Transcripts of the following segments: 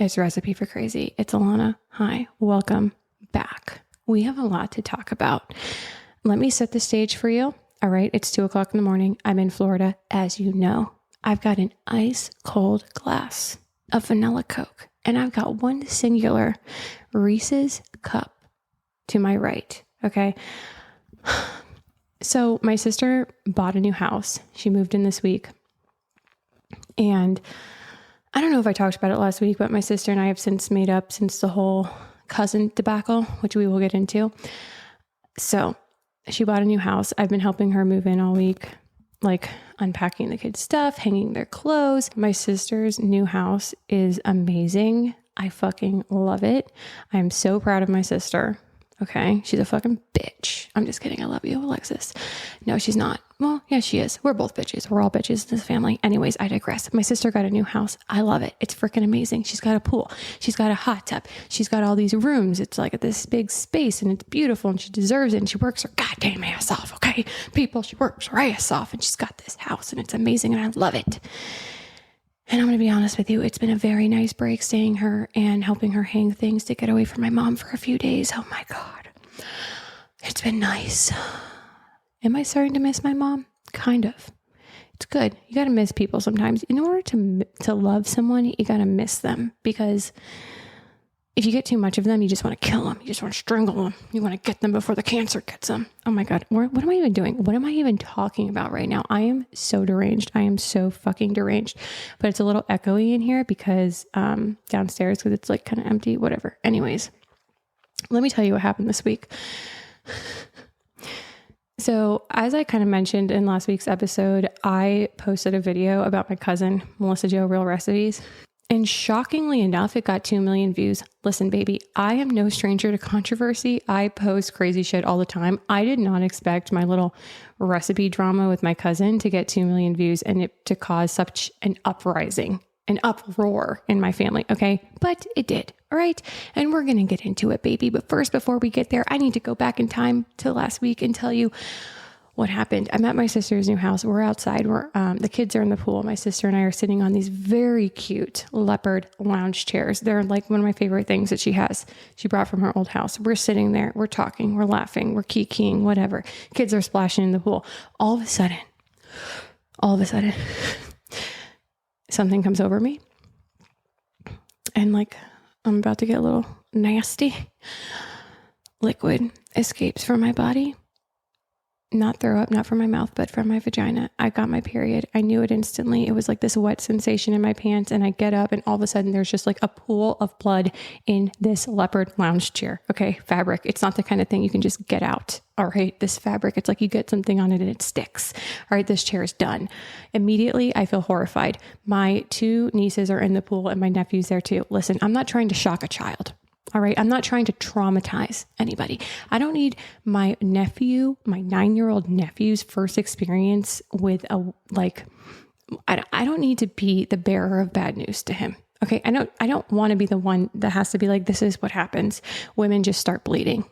It's Recipe for Crazy. It's Alanna. Hi, welcome back. We have a lot to talk about. Let me set the stage for you. All right, it's 2:00 in the morning. I'm in Florida, as you know. I've got an ice cold glass of vanilla Coke, and I've got one singular Reese's cup to my right. Okay. So my sister bought a new house. She moved in this week. And I don't know if I talked about it last week, but my sister and I have since made up since the whole cousin debacle, which we will get into. So she bought a new house. I've been helping her move in all week, like unpacking the kids' stuff, hanging their clothes. My sister's new house is amazing. I fucking love it. I'm so proud of my sister. Okay. She's a fucking bitch. I'm just kidding. I love you, Alexis. No, she's not. Well, yeah, she is. We're both bitches. We're all bitches in this family. Anyways, I digress. My sister got a new house. I love it. It's freaking amazing. She's got a pool. She's got a hot tub. She's got all these rooms. It's like this big space and it's beautiful and she deserves it. And she works her goddamn ass off. Okay. People, she works her ass off and she's got this house and it's amazing and I love it. And I'm going to be honest with you, it's been a very nice break staying her and helping her hang things to get away from my mom for a few days. Oh my God. It's been nice. Am I starting to miss my mom? Kind of. It's good. You got to miss people sometimes. In order to love someone, you got to miss them, because if you get too much of them, you just want to kill them. You just want to strangle them. You want to get them before the cancer gets them. Oh my God. What am I even doing? What am I even talking about right now? I am so deranged. I am so fucking deranged, but it's a little echoey in here because downstairs, because it's like kind of empty, whatever. Anyways, let me tell you what happened this week. So as I kind of mentioned in last week's episode, I posted a video about my cousin, Melissa Jo Real Recipes. And shockingly enough, it got 2 million views. Listen, baby, I am no stranger to controversy. I post crazy shit all the time. I did not expect my little recipe drama with my cousin to get 2 million views and it to cause such an uprising, an uproar in my family. Okay. But it did. All right. And we're going to get into it, baby. But first, before we get there, I need to go back in time to last week and tell you what happened. I'm at my sister's new house. We're outside. The kids are in the pool. My sister and I are sitting on these very cute leopard lounge chairs. They're like one of my favorite things that she has. She brought from her old house. We're sitting there. We're talking. We're laughing. We're kikiing, whatever. Kids are splashing in the pool. All of a sudden, something comes over me. And like, I'm about to get a little nasty. Liquid escapes from my body. Not throw up, not from my mouth, but from my vagina. I got my period. I knew it instantly. It was like this wet sensation in my pants, and I get up and all of a sudden there's just like a pool of blood in this leopard lounge chair. Okay. Fabric. It's not the kind of thing you can just get out. All right. This fabric, it's like you get something on it and it sticks. All right. This chair is done. Immediately, I feel horrified. My 2 nieces are in the pool and my nephew's there too. Listen, I'm not trying to shock a child. All right. I'm not trying to traumatize anybody. I don't need my 9-year-old nephew's first experience with I don't need to be the bearer of bad news to him. Okay. I don't want to be the one that has to be like, this is what happens. Women just start bleeding.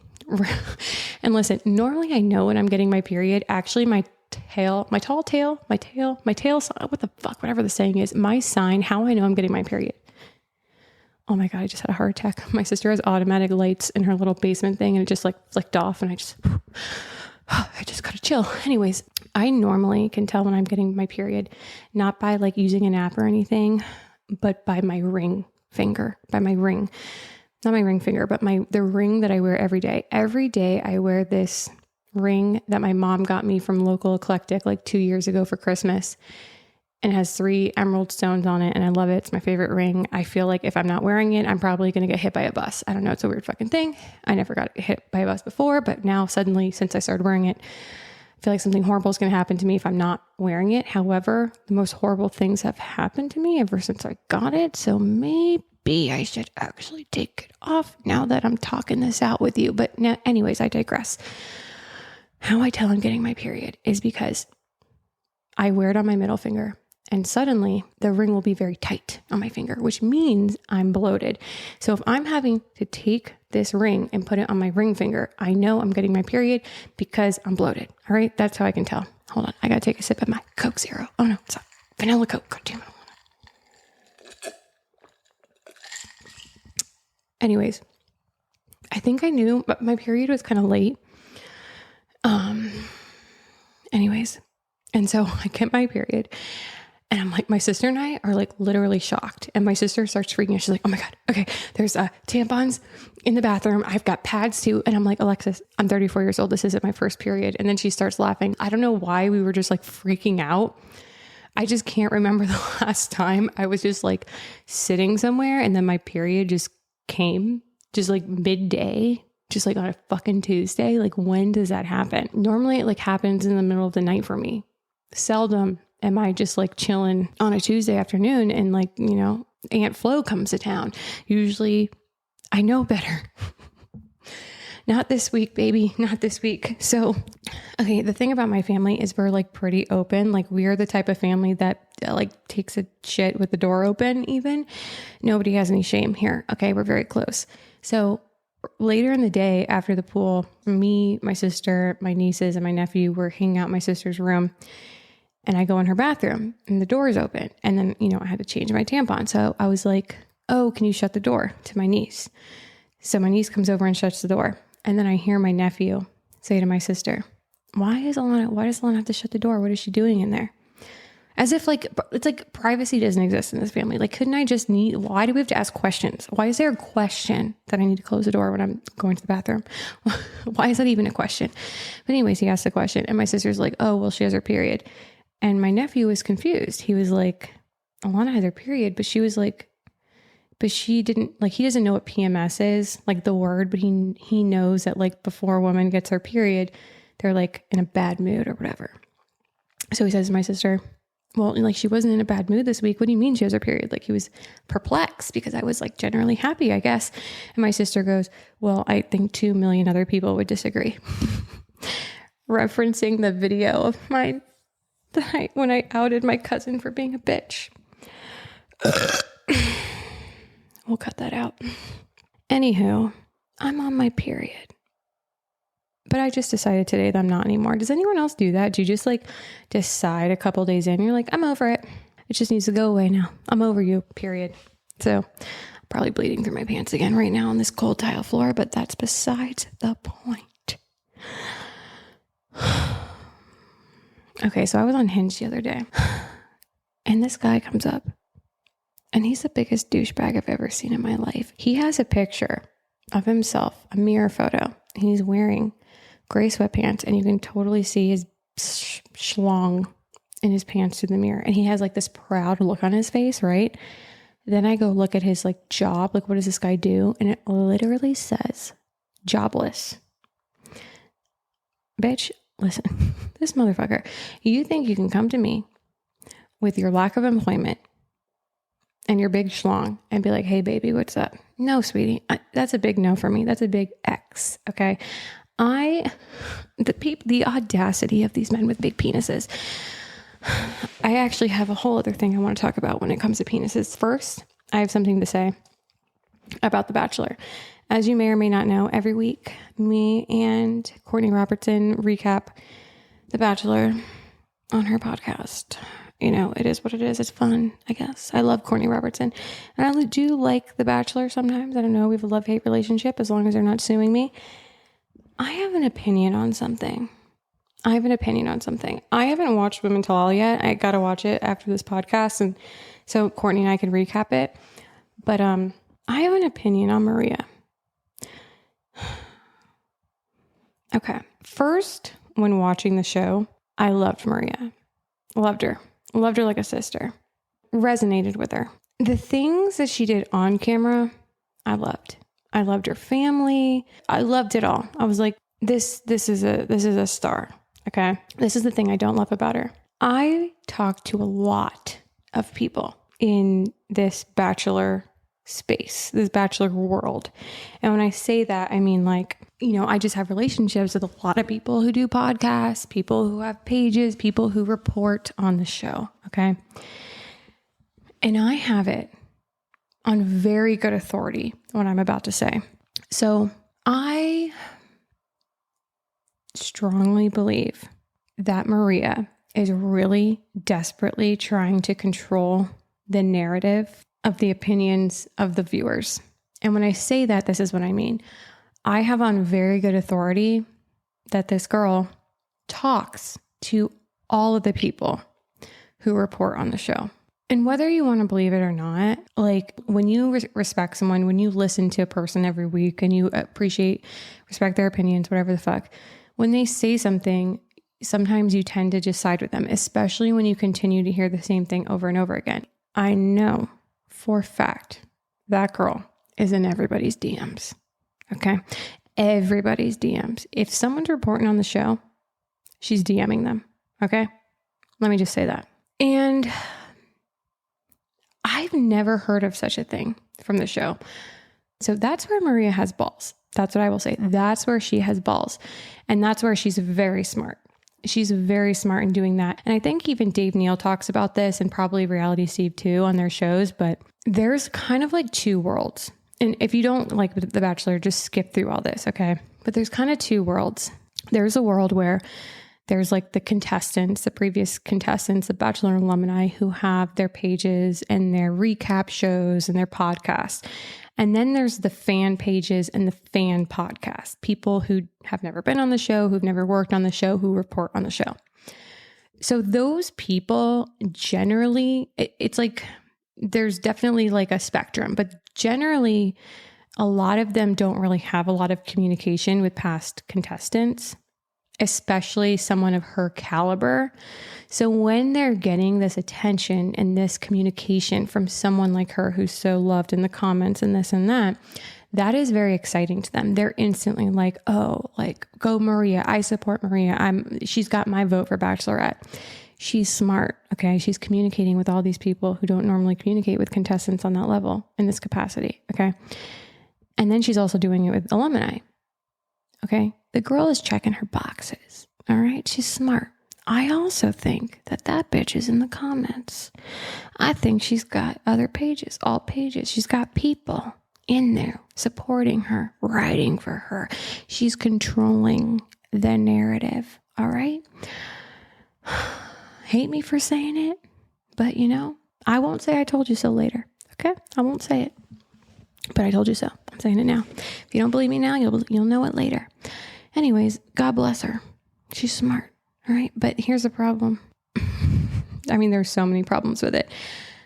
And listen, normally I know when I'm getting my period. Actually, my tail, what the fuck, whatever the saying is, my sign, how I know I'm getting my period. Oh my God, I just had a heart attack. My sister has automatic lights in her little basement thing and it just like flicked off and I just gotta chill. Anyways, I normally can tell when I'm getting my period, not by like using an app or anything, but by my ring finger, not my ring finger, but the ring that I wear every day. Every day I wear this ring that my mom got me from Local Eclectic like 2 years ago for Christmas. And it has 3 emerald stones on it. And I love it. It's my favorite ring. I feel like if I'm not wearing it, I'm probably going to get hit by a bus. I don't know. It's a weird fucking thing. I never got hit by a bus before, but now suddenly, since I started wearing it, I feel like something horrible is going to happen to me if I'm not wearing it. However, the most horrible things have happened to me ever since I got it. So maybe I should actually take it off now that I'm talking this out with you. But anyways, I digress. How I tell I'm getting my period is because I wear it on my middle finger. And suddenly the ring will be very tight on my finger, which means I'm bloated. So if I'm having to take this ring and put it on my ring finger, I know I'm getting my period because I'm bloated. All right. That's how I can tell. Hold on. I got to take a sip of my Coke Zero. Oh no, it's not vanilla Coke. God damn it. Anyways, I think I knew, but my period was kind of late. Anyways, and so I get my period and I'm like, my sister and I are like literally shocked. And my sister starts freaking out. She's like, oh my God, okay, there's tampons in the bathroom. I've got pads too. And I'm like, Alexis, I'm 34 years old. This isn't my first period. And then she starts laughing. I don't know why we were just like freaking out. I just can't remember the last time I was just like sitting somewhere and then my period just came just like midday, just like on a fucking Tuesday. Like, when does that happen? Normally it like happens in the middle of the night for me. Seldom am I just like chilling on a Tuesday afternoon and like, you know, Aunt Flo comes to town. Usually I know better. Not this week, baby. Not this week. So, okay. The thing about my family is we're like pretty open. Like, we are the type of family that like takes a shit with the door open even. Nobody has any shame here. Okay. We're very close. So later in the day after the pool, me, my sister, my nieces, and my nephew were hanging out in my sister's room. And I go in her bathroom and the door is open. And then, you know, I had to change my tampon. So I was like, oh, can you shut the door, to my niece? So my niece comes over and shuts the door. And then I hear my nephew say to my sister, why does Alanna have to shut the door? What is she doing in there? As if like, it's like privacy doesn't exist in this family. Like, couldn't I just why do we have to ask questions? Why is there a question that I need to close the door when I'm going to the bathroom? Why is that even a question? But anyways, he asked the question and my sister's like, oh, well, she has her period. And my nephew was confused. He was like, Alanna had her period, but she was like, but she didn't, like, he doesn't know what PMS is, like the word, but he knows that like before a woman gets her period, they're like in a bad mood or whatever. So he says to my sister, well, like, she wasn't in a bad mood this week. What do you mean she has her period? Like, he was perplexed because I was like generally happy, I guess. And my sister goes, well, I think 2 million other people would disagree. Referencing the video of mine when I outed my cousin for being a bitch. We'll cut that out. Anywho, I'm on my period. But I just decided today that I'm not anymore. Does anyone else do that? Do you just like decide a couple days in, you're like, I'm over it. It just needs to go away now. I'm over you, period. So probably bleeding through my pants again right now on this cold tile floor, but that's besides the point. Okay, so I was on Hinge the other day and this guy comes up and he's the biggest douchebag I've ever seen in my life. He has a picture of himself, a mirror photo, and he's wearing gray sweatpants and you can totally see his schlong in his pants through the mirror. And he has like this proud look on his face, right? Then I go look at his like job, like what does this guy do? And it literally says jobless. Bitch, listen, this motherfucker, you think you can come to me with your lack of employment and your big schlong and be like, hey baby, what's up? No, sweetie, that's a big no for me. That's a big X. Okay. The audacity of these men with big penises. I actually have a whole other thing I want to talk about when it comes to penises. First, I have something to say about The Bachelor. As you may or may not know, every week, me and Courtney Robertson recap The Bachelor on her podcast. You know, it is what it is. It's fun, I guess. I love Courtney Robertson. And I do like The Bachelor sometimes. I don't know. We have a love-hate relationship as long as they're not suing me. I have an opinion on something. I haven't watched Women Tell All yet. I got to watch it after this podcast. And so Courtney and I can recap it. But I have an opinion on Maria. Okay. First, when watching the show, I loved Maria. Loved her like a sister. Resonated with her. The things that she did on camera, I loved. I loved her family. I loved it all. I was like, this is a star. Okay. This is the thing I don't love about her. I talked to a lot of people in this Bachelor space, this Bachelor world. And when I say that, I mean like, you know, I just have relationships with a lot of people who do podcasts, people who have pages, people who report on the show. Okay. And I have it on very good authority what I'm about to say. So I strongly believe that Maria is really desperately trying to control the narrative of the opinions of the viewers. And when I say that, this is what I mean. I have on very good authority that this girl talks to all of the people who report on the show. And whether you want to believe it or not, like when you respect someone, when you listen to a person every week and you respect their opinions, whatever the fuck, when they say something, sometimes you tend to just side with them, especially when you continue to hear the same thing over and over again. I know for a fact that girl is in everybody's DMs. Okay. Everybody's DMs. If someone's reporting on the show, she's DMing them. Okay. Let me just say that. And I've never heard of such a thing from the show. So that's where Maria has balls. That's what I will say. That's where she has balls. And that's where she's very smart. She's very smart in doing that. And I think even Dave Neal talks about this, and probably Reality Steve too on their shows, but there's kind of like two worlds. And if you don't like The Bachelor, just skip through all this, okay? But there's kind of two worlds. There's a world where there's like the contestants, the previous contestants, the Bachelor alumni who have their pages and their recap shows and their podcasts. And then there's the fan pages and the fan podcasts, people who have never been on the show, who've never worked on the show, who report on the show. So those people generally, it's like, there's definitely like a spectrum, but generally a lot of them don't really have a lot of communication with past contestants, especially someone of her caliber. So when they're getting this attention and this communication from someone like her who's so loved in the comments and this and that, that is very exciting to them. They're instantly like, oh, like, go Maria. I support Maria. She's got my vote for Bachelorette. She's smart. Okay. She's communicating with all these people who don't normally communicate with contestants on that level in this capacity. Okay. And then she's also doing it with alumni. Okay. The girl is checking her boxes. All right. She's smart. I also think that bitch is in the comments. I think she's got other pages, all pages. She's got people in there supporting her, writing for her. She's controlling the narrative. All right. Hate me for saying it, but I won't say I told you so later. Okay. I won't say it, but I told you so. I'm saying it now. If you don't believe me now, you'll know it later. Anyways, God bless her. She's smart. All right. But here's the problem. I mean, there's so many problems with it.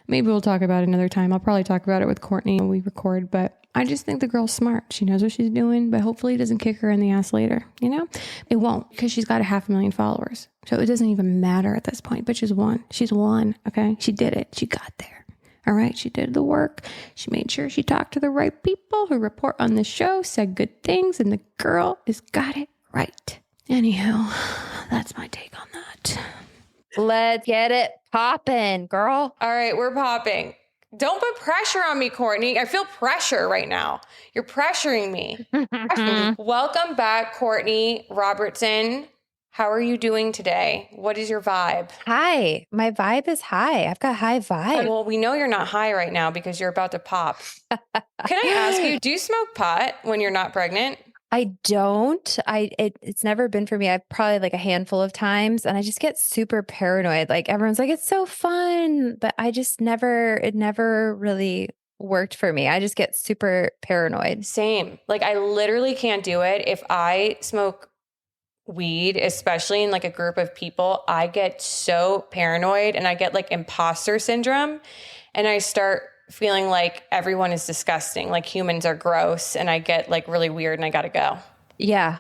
Maybe we'll talk about it another time. I'll probably talk about it with Courtney when we record, but I just think the girl's smart. She knows what she's doing, but hopefully it doesn't kick her in the ass later. It won't, because she's got 500,000 followers. So it doesn't even matter at this point, but she's won. She's won. Okay. She did it. She got there. All right. She did the work. She made sure she talked to the right people who report on the show, said good things, and the girl has got it right. Anywho, that's my take on that. Let's get it popping, girl. All right, we're popping. Don't put pressure on me, Courtney. I feel pressure right now. You're pressuring me. Welcome back, Courtney Robertson. How are you doing today? What is your vibe? Hi. My vibe is high. I've got high vibe. Well, we know you're not high right now because you're about to pop. Can I ask you, do you smoke pot when you're not pregnant? I don't. It's never been for me. I've probably like a handful of times, and I just get super paranoid. Like everyone's like, it's so fun, but it never really worked for me. I just get super paranoid. Same. Like I literally can't do it. If I smoke weed, especially in like a group of people, I get so paranoid and I get like imposter syndrome, and I start feeling like everyone is disgusting, like humans are gross, and I get like really weird and I gotta go. Yeah.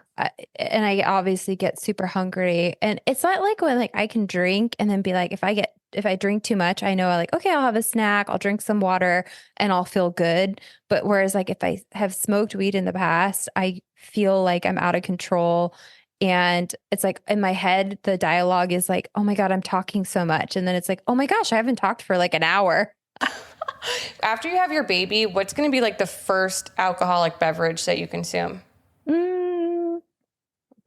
And I obviously get super hungry, and it's not like when like I can drink and then be like, if I drink too much, I know like, okay, I'll have a snack, I'll drink some water and I'll feel good. But whereas like if I have smoked weed in the past, I feel like I'm out of control. And it's like in my head, the dialogue is like, oh my God, I'm talking so much. And then it's like, oh my gosh, I haven't talked for like an hour. After you have your baby, what's going to be like the first alcoholic beverage that you consume? I'll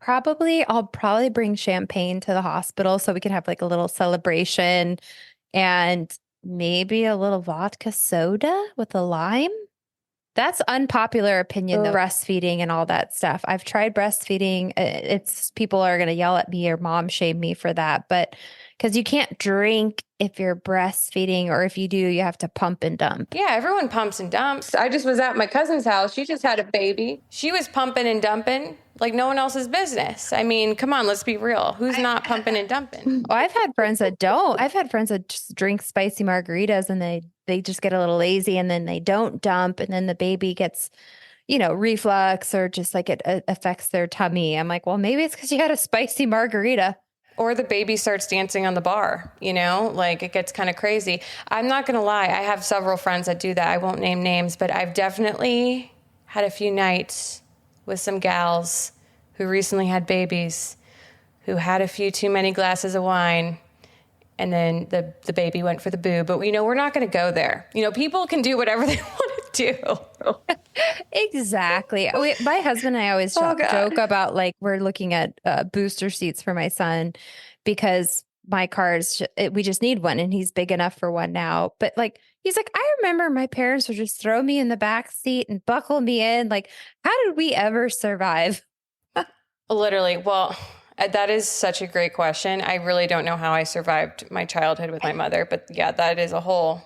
probably bring champagne to the hospital so we can have like a little celebration, and maybe a little vodka soda with a lime. That's unpopular opinion, though, breastfeeding and all that stuff. I've tried breastfeeding. It's people are going to yell at me or mom shame me for that, but because you can't drink if you're breastfeeding, or if you do, you have to pump and dump. Yeah, everyone pumps and dumps. I just was at my cousin's house. She just had a baby. She was pumping and dumping like no one else's business. I mean, come on, let's be real. Who's not pumping and dumping? Oh, I've had friends that don't. I've had friends that just drink spicy margaritas and they just get a little lazy and then they don't dump, and then the baby gets, reflux, or just like it affects their tummy. I'm like, well, maybe it's because you had a spicy margarita. Or the baby starts dancing on the bar, like it gets kind of crazy. I'm not going to lie. I have several friends that do that. I won't name names, but I've definitely had a few nights with some gals who recently had babies, who had a few too many glasses of wine, and then the baby went for the boob. But, we're not going to go there. People can do whatever they want to do. Exactly. My husband and I always joke about, like, we're looking at booster seats for my son because my cars, we just need one, and he's big enough for one now. But like, he's like, I remember my parents would just throw me in the back seat and buckle me in. Like, how did we ever survive? Literally. Well, that is such a great question. I really don't know how I survived my childhood with my mother, but yeah, that's a whole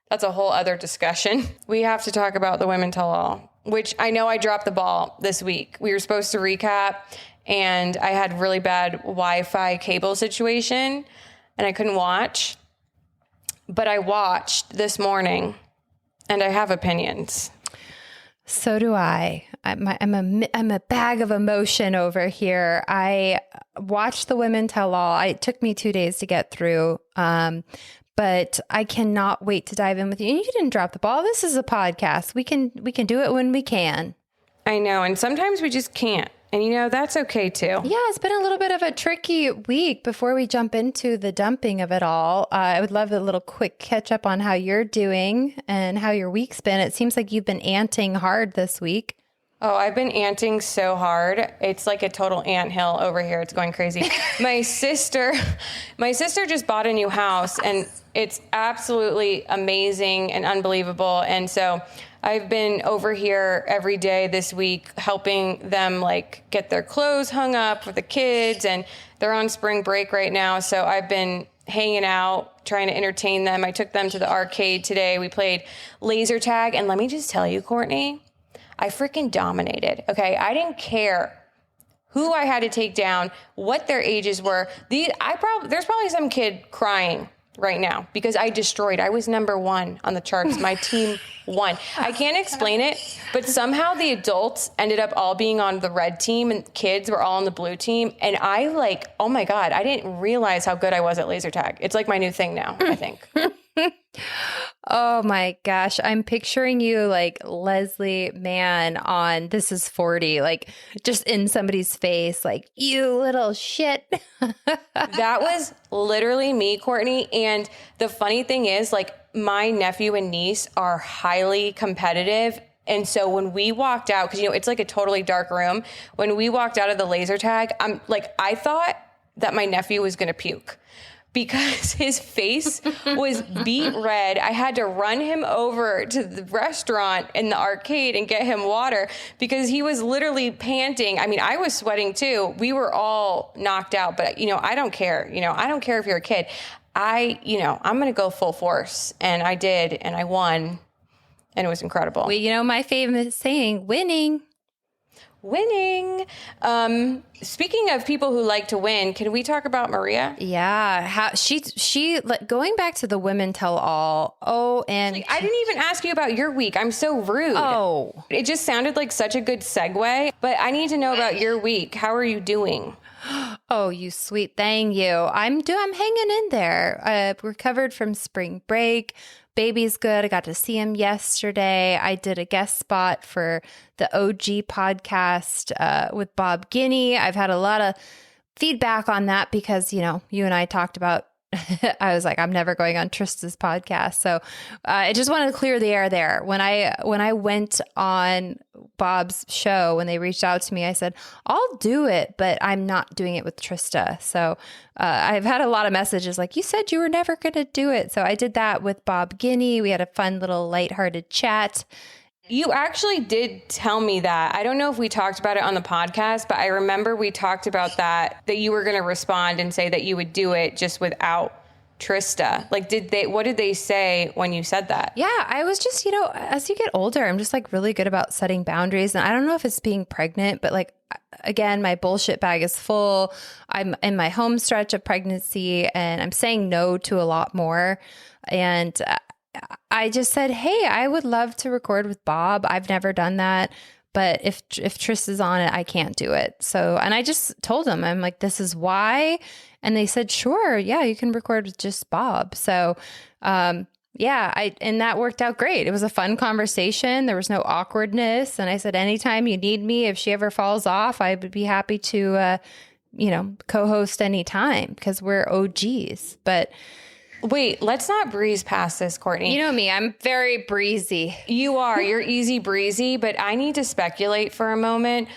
other discussion. We have to talk about the Women Tell All, which I know I dropped the ball this week. We were supposed to recap, and I had really bad Wi-Fi cable situation, and I couldn't watch. But I watched this morning, and I have opinions. So do I. I'm a bag of emotion over here. I watched the Women Tell All. It took me 2 days to get through. But I cannot wait to dive in with you. And you didn't drop the ball. This is a podcast. We can do it when we can. I know. And sometimes we just can't. And that's okay too. Yeah, it's been a little bit of a tricky week. Before we jump into the dumping of it all, I would love a little quick catch up on how you're doing and how your week's been. It seems like you've been anting hard this week. Oh, I've been anting so hard. It's like a total anthill over here. It's going crazy. My sister just bought a new house, and it's absolutely amazing and unbelievable. And so I've been over here every day this week helping them like get their clothes hung up for the kids, and they're on spring break right now. So I've been hanging out, trying to entertain them. I took them to the arcade today. We played laser tag, and let me just tell you, Courtney, I freaking dominated. Okay. I didn't care who I had to take down, what their ages were. There's probably some kid crying right now because I was number one on the charts. My team won. I can't explain it, but somehow the adults ended up all being on the red team and kids were all on the blue team. And oh my God, I didn't realize how good I was at laser tag. It's like my new thing now, I think. Oh my gosh. I'm picturing you like Leslie Mann on This Is 40, like just in somebody's face, like, you little shit. That was literally me, Courtney. And the funny thing is, like, my nephew and niece are highly competitive. And so when we walked out, because, it's like a totally dark room. When we walked out of the laser tag, I thought that my nephew was going to puke, because his face was beet red. I had to run him over to the restaurant in the arcade and get him water because he was literally panting. I mean, I was sweating too. We were all knocked out, but I don't care. I don't care if you're a kid. I'm going to go full force. And I did, and I won, and it was incredible. Well, my famous saying, winning. Speaking of people who like to win, can we talk about Maria? Yeah. How she going back to the Women Tell All. Oh, and I didn't even ask you about your week. I'm so rude. Oh, it just sounded like such a good segue, but I need to know about your week. How are you doing? Oh, you sweet thing, you. I'm hanging in there. Recovered from spring break. Baby's good. I got to see him yesterday. I did a guest spot for the OG podcast with Bob Guinea. I've had a lot of feedback on that because, you and I talked about, I was like, I'm never going on Trista's podcast. So I just wanted to clear the air there. When I went on Bob's show, when they reached out to me, I said, I'll do it, but I'm not doing it with Trista. So I've had a lot of messages like, you said you were never going to do it. So I did that with Bob Guinea. We had a fun little lighthearted chat. You actually did tell me that. I don't know if we talked about it on the podcast, but I remember we talked about that you were going to respond and say that you would do it just without Trista. Like, what did they say when you said that? Yeah, I was just, as you get older, I'm just like really good about setting boundaries. And I don't know if it's being pregnant, but like, again, my bullshit bag is full. I'm in my home stretch of pregnancy and I'm saying no to a lot more. And I just said, hey, I would love to record with Bob. I've never done that. But if Trista's on it, I can't do it. So, and I just told them, I'm like, this is why. And they said, sure. Yeah, you can record with just Bob. So, and that worked out great. It was a fun conversation. There was no awkwardness. And I said, anytime you need me, if she ever falls off, I would be happy to, co-host anytime because we're OGs. But wait, let's not breeze past this, Courtney. You know me, I'm very breezy. You are. You're easy breezy, but I need to speculate for a moment.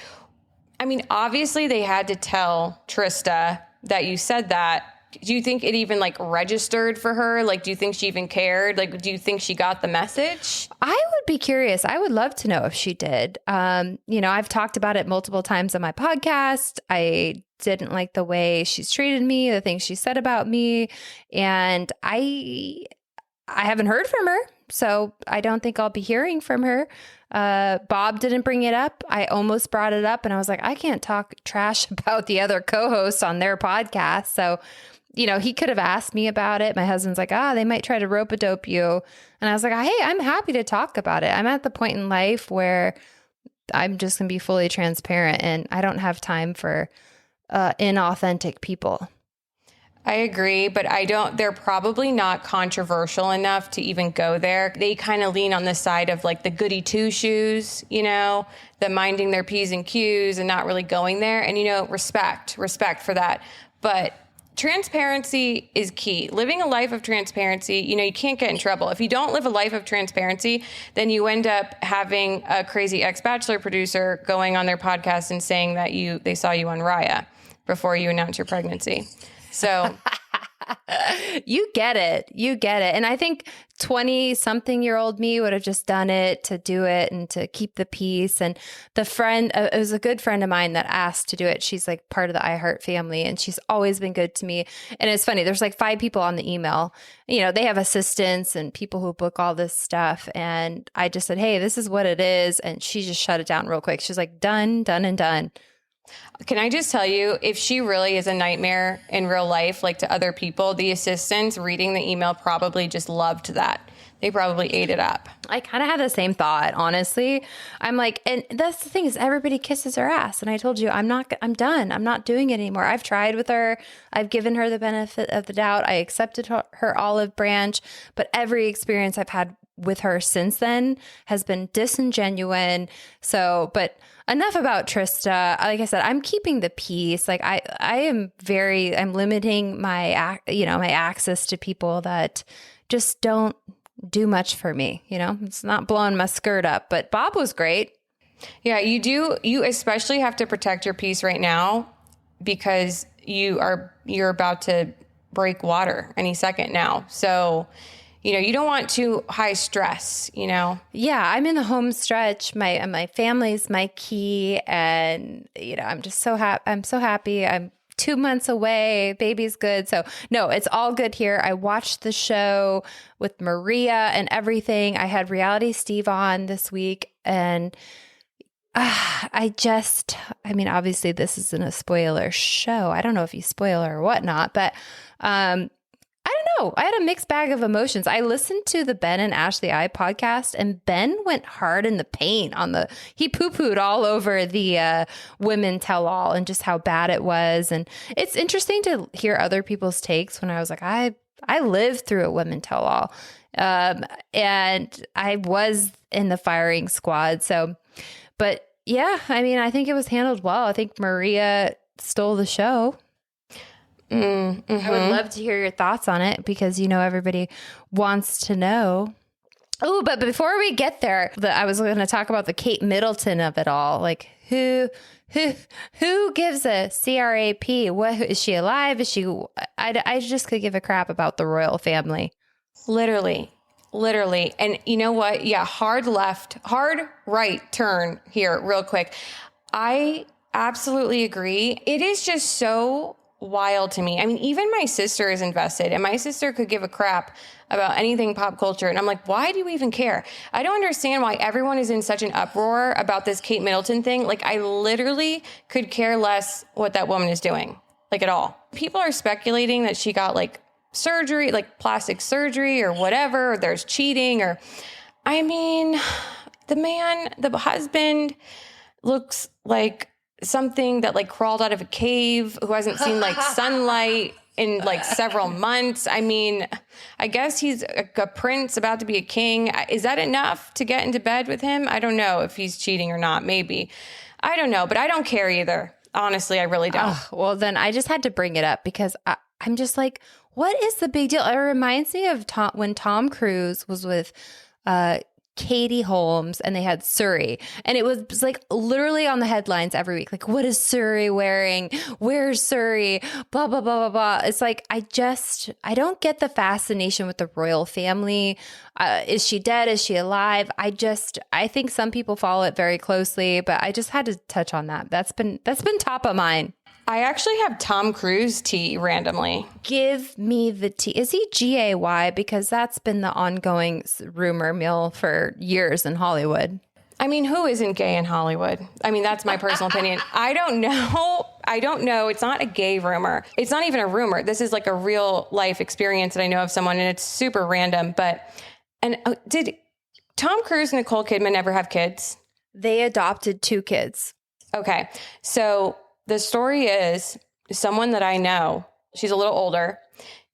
I mean, obviously they had to tell Trista that you said that. Do you think it even like registered for her? Like, do you think she even cared? Like, do you think she got the message? I would be curious. I would love to know if she did. I've talked about it multiple times on my podcast. I didn't like the way she's treated me, the things she said about me. And I haven't heard from her. So I don't think I'll be hearing from her. Bob didn't bring it up. I almost brought it up and I was like, I can't talk trash about the other co-hosts on their podcast. So, he could have asked me about it. My husband's like, they might try to rope-a-dope you. And I was like, hey, I'm happy to talk about it. I'm at the point in life where I'm just going to be fully transparent and I don't have time for inauthentic people. I agree, but they're probably not controversial enough to even go there. They kind of lean on the side of like the goody two shoes, the minding their P's and Q's and not really going there. And, respect for that. But transparency is key. Living a life of transparency, you can't get in trouble. If you don't live a life of transparency, then you end up having a crazy ex-Bachelor producer going on their podcast and saying that they saw you on Raya before you announced your pregnancy. So You get it. And I think 20-something-year-old me would have just done it to do it and to keep the peace. And the friend, it was a good friend of mine that asked to do it. She's like part of the iHeart family and she's always been good to me. And it's funny, there's like 5 people on the email. They have assistants and people who book all this stuff. And I just said, hey, this is what it is. And she just shut it down real quick. She's like, done, and done. Can I just tell you, if she really is a nightmare in real life, like to other people, the assistants reading the email probably just loved that. They probably ate it up. I kind of had the same thought, honestly. I'm like, and that's the thing is everybody kisses her ass. And I told you, I'm done. I'm not doing it anymore. I've tried with her. I've given her the benefit of the doubt. I accepted her olive branch, but every experience I've had with her since then has been disingenuous. So, but enough about Trista. Like I said, I'm keeping the peace. Like I'm limiting my access to people that just don't do much for me. It's not blowing my skirt up, but Bob was great. Yeah, you do. You especially have to protect your peace right now because you're about to break water any second now. So, you don't want too high stress, Yeah, I'm in the home stretch. My family's my key. And, I'm just so happy. I'm so happy. I'm 2 months away. Baby's good. So no, it's all good here. I watched the show with Maria and everything. I had Reality Steve on this week and obviously this isn't a spoiler show. I don't know if you spoil or whatnot, but, I don't know. I had a mixed bag of emotions. I listened to the Ben and Ashley I podcast and Ben went hard in the paint he poo-pooed all over the Women Tell All and just how bad it was. And it's interesting to hear other people's takes when I was like, I lived through a Women Tell All. And I was in the firing squad. So, but yeah, I think it was handled well. I think Maria stole the show. Mm-hmm. I would love to hear your thoughts on it because everybody wants to know. Oh, but before we get there, I was going to talk about the Kate Middleton of it all. Like who gives a CRAP? What is she alive? Is she? I just could give a crap about the royal family. Literally, Literally. And you know what? Yeah, hard right turn here real quick. I absolutely agree. It is just so wild to me. I mean, even my sister is invested, and my sister could give a crap about anything pop culture. And I'm like, why do you even care? I don't understand why everyone is in such an uproar about this Kate Middleton thing. Like, I literally could care less what that woman is doing, like at all. People are speculating that she got like surgery, like plastic surgery or whatever, or there's cheating, or I mean, the husband looks like something that like crawled out of a cave, who hasn't seen like sunlight in like several months. I mean, I guess he's a prince about to be a king. Is that enough to get into bed with him? I don't know if he's cheating or not. Maybe. I don't know, but I don't care either. Honestly, I really don't. Well, then I just had to bring it up because I'm just like, what is the big deal? It reminds me of when Tom Cruise was with Katie Holmes and they had Surrey. And it was like literally on the headlines every week. Like, what is Surrey wearing? Where's Surrey? Blah, blah, blah, blah, blah. It's like, I don't get the fascination with the royal family. Is she dead? Is she alive? I think some people follow it very closely, but I just had to touch on that. That's been top of mind. I actually have Tom Cruise tea randomly. Give me the tea. Is he GAY? Because that's been the ongoing rumor mill for years in Hollywood. I mean, who isn't gay in Hollywood? I mean, that's my personal opinion. I don't know. It's not a gay rumor. It's not even a rumor. This is like a real life experience that I know of someone, and it's super random. Did Tom Cruise and Nicole Kidman ever have kids? They adopted 2 kids. Okay. So the story is someone that I know, she's a little older.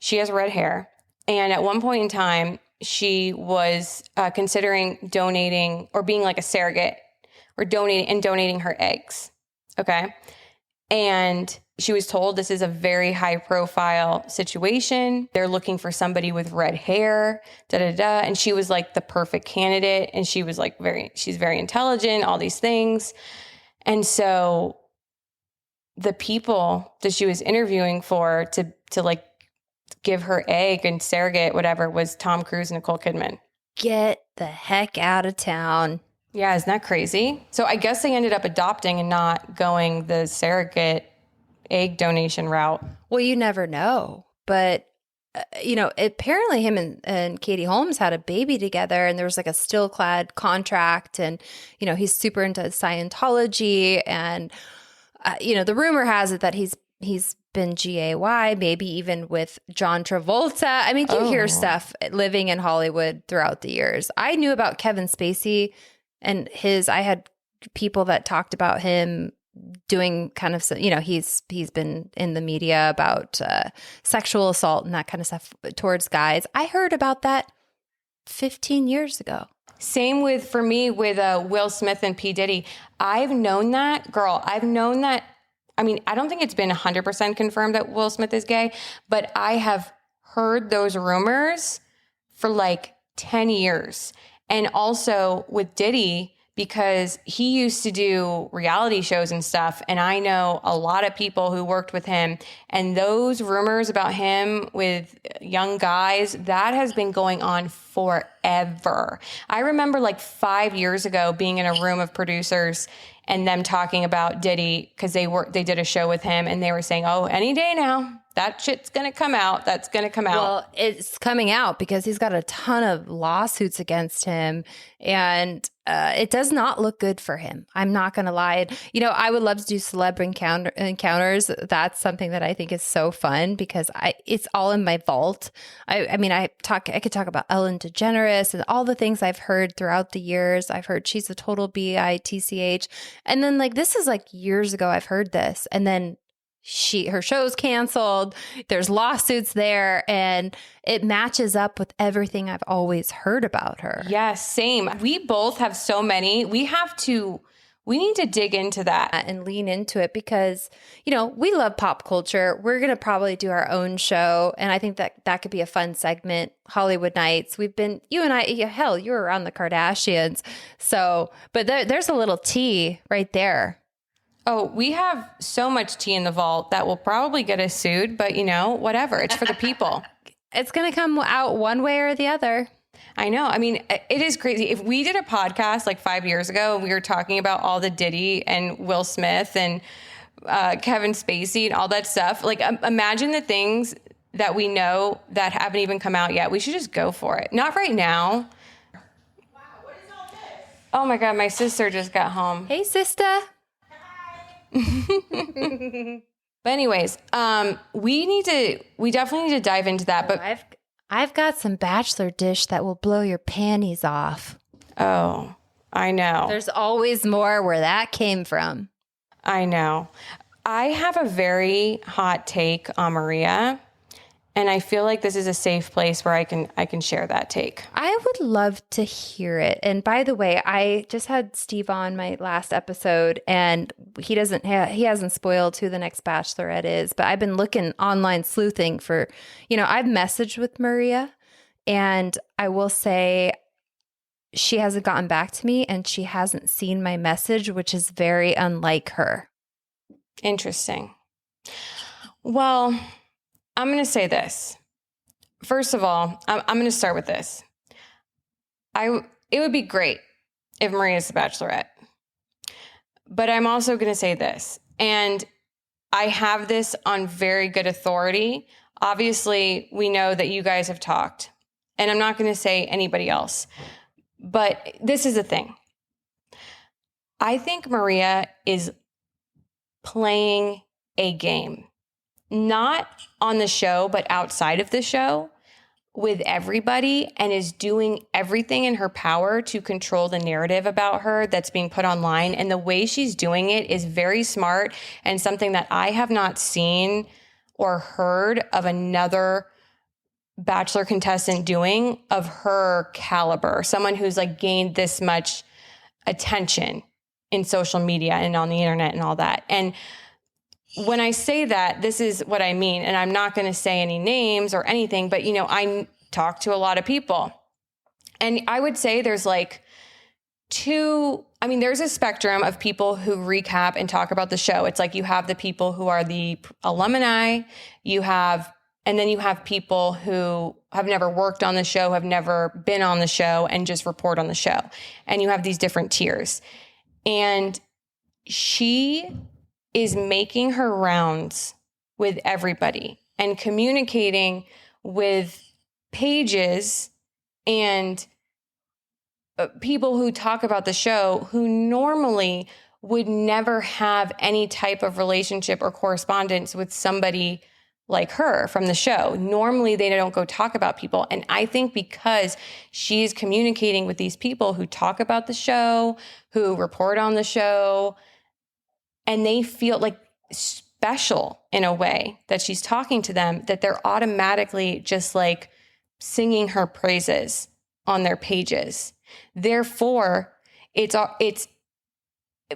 She has red hair. And at one point in time, she was considering donating or being like a surrogate or donating her eggs. Okay. And she was told this is a very high profile situation. They're looking for somebody with red hair, And she was like the perfect candidate. And she was like she's very intelligent, all these things. And so the people that she was interviewing for to like give her egg and surrogate, whatever, was Tom Cruise and Nicole Kidman. Get the heck out of town. Yeah, isn't that crazy? So I guess they ended up adopting and not going the surrogate egg donation route. Well, you never know. But, apparently him and Katie Holmes had a baby together, and there was like a still clad contract, and, he's super into Scientology, and the rumor has it that he's been GAY, maybe even with John Travolta. I mean, you hear stuff living in Hollywood throughout the years. I knew about Kevin Spacey and I had people that talked about him doing kind of, he's been in the media about sexual assault and that kind of stuff towards guys. I heard about that 15 years ago. Same for me with Will Smith and P. Diddy. I've known that. I mean, I don't think it's been 100% confirmed that Will Smith is gay, but I have heard those rumors for like 10 years. And also with Diddy, because he used to do reality shows and stuff. And I know a lot of people who worked with him, and those rumors about him with young guys, that has been going on forever. I remember like 5 years ago being in a room of producers and them talking about Diddy because they did a show with him, and they were saying, oh, any day now, that shit's going to come out. That's going to come out. Well, it's coming out because he's got a ton of lawsuits against him, and it does not look good for him. I'm not going to lie. I would love to do celeb encounters. That's something that I think is so fun because it's all in my vault. I could talk about Ellen DeGeneres and all the things I've heard throughout the years. I've heard she's a total bitch. And then like, this is like years ago I've heard this. And then her show's canceled. There's lawsuits there, and it matches up with everything I've always heard about her. Yes, same. We both have so many. We need to dig into that and lean into it because, we love pop culture. We're going to probably do our own show. And I think that could be a fun segment. Hollywood Nights. You and I, hell, you were around the Kardashians. So, but there's a little tea right there. Oh, we have so much tea in the vault that will probably get us sued, but whatever. It's for the people. It's going to come out one way or the other. I know. I mean, it is crazy. If we did a podcast like 5 years ago and we were talking about all the Diddy and Will Smith and Kevin Spacey and all that stuff, like imagine the things that we know that haven't even come out yet. We should just go for it. Not right now. Wow, what is all this? Oh my God, my sister just got home. Hey, sister. Hi. But anyways, we definitely need to dive into that. But I've got some Bachelor dish that will blow your panties off. Oh, I know. There's always more where that came from. I know. I have a very hot take on Maria, and I feel like this is a safe place where I can share that take. I would love to hear it. And by the way, I just had Steve on my last episode, and he hasn't spoiled who the next Bachelorette is, but I've been looking online sleuthing for, I've messaged with Maria, and I will say she hasn't gotten back to me, and she hasn't seen my message, which is very unlike her. Interesting. Well, I'm going to say this. First of all, I'm going to start with this. It would be great if Maria's the Bachelorette. But I'm also going to say this, and I have this on very good authority. Obviously, we know that you guys have talked, and I'm not going to say anybody else. But this is the thing. I think Maria is playing a game, not on the show, but outside of the show with everybody, and is doing everything in her power to control the narrative about her that's being put online. And the way she's doing it is very smart and something that I have not seen or heard of another Bachelor contestant doing of her caliber, someone who's like gained this much attention in social media and on the internet and all that. And when I say that, this is what I mean. And I'm not going to say any names or anything, but I talk to a lot of people, and I would say there's like there's a spectrum of people who recap and talk about the show. It's like you have the people who are the alumni, and then you have people who have never worked on the show, have never been on the show, and just report on the show. And you have these different tiers. And she is making her rounds with everybody and communicating with pages and people who talk about the show who normally would never have any type of relationship or correspondence with somebody like her from the show. Normally, they don't go talk about people. And I think because she's communicating with these people who talk about the show, who report on the show, and they feel like special in a way that she's talking to them, that they're automatically just like singing her praises on their pages. Therefore, it's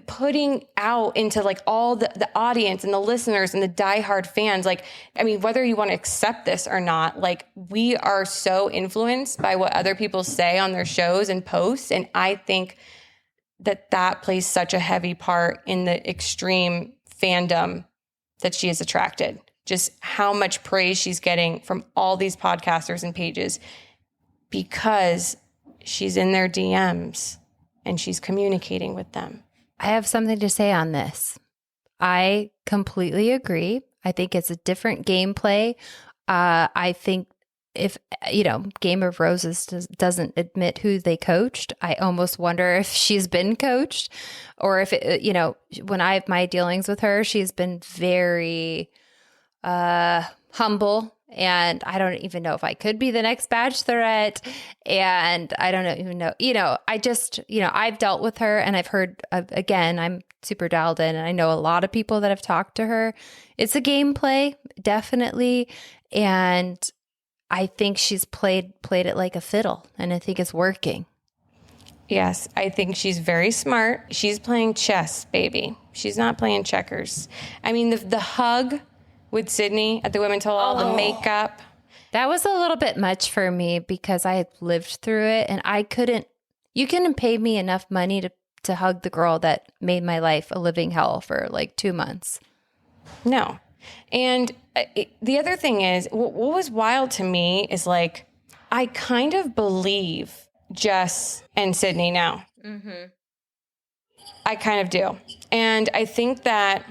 putting out into like all the audience and the listeners and the diehard fans. Like, I mean, whether you want to accept this or not, like we are so influenced by what other people say on their shows and posts. And I think that plays such a heavy part in the extreme fandom that she has attracted. Just how much praise she's getting from all these podcasters and pages because she's in their DMs and she's communicating with them. I have something to say on this. I completely agree. I think it's a different gameplay. I think if, Game of Roses doesn't admit who they coached, I almost wonder if she's been coached or if, when I have my dealings with her, she's been very humble. And I don't even know if I could be the next Bachelorette. And I don't even know, I've dealt with her and I've heard, again, I'm super dialed in and I know a lot of people that have talked to her. It's a gameplay, definitely. And I think she's played it like a fiddle and I think it's working. Yes, I think she's very smart. She's playing chess, baby. She's not playing checkers. I mean, the hug with Sydney at the Women Tell All, the makeup. That was a little bit much for me because I had lived through it and you couldn't pay me enough money to hug the girl that made my life a living hell for like 2 months. No. And the other thing is, what was wild to me is like, I kind of believe Jess and Sydney now. Mm-hmm. I kind of do. And I think that,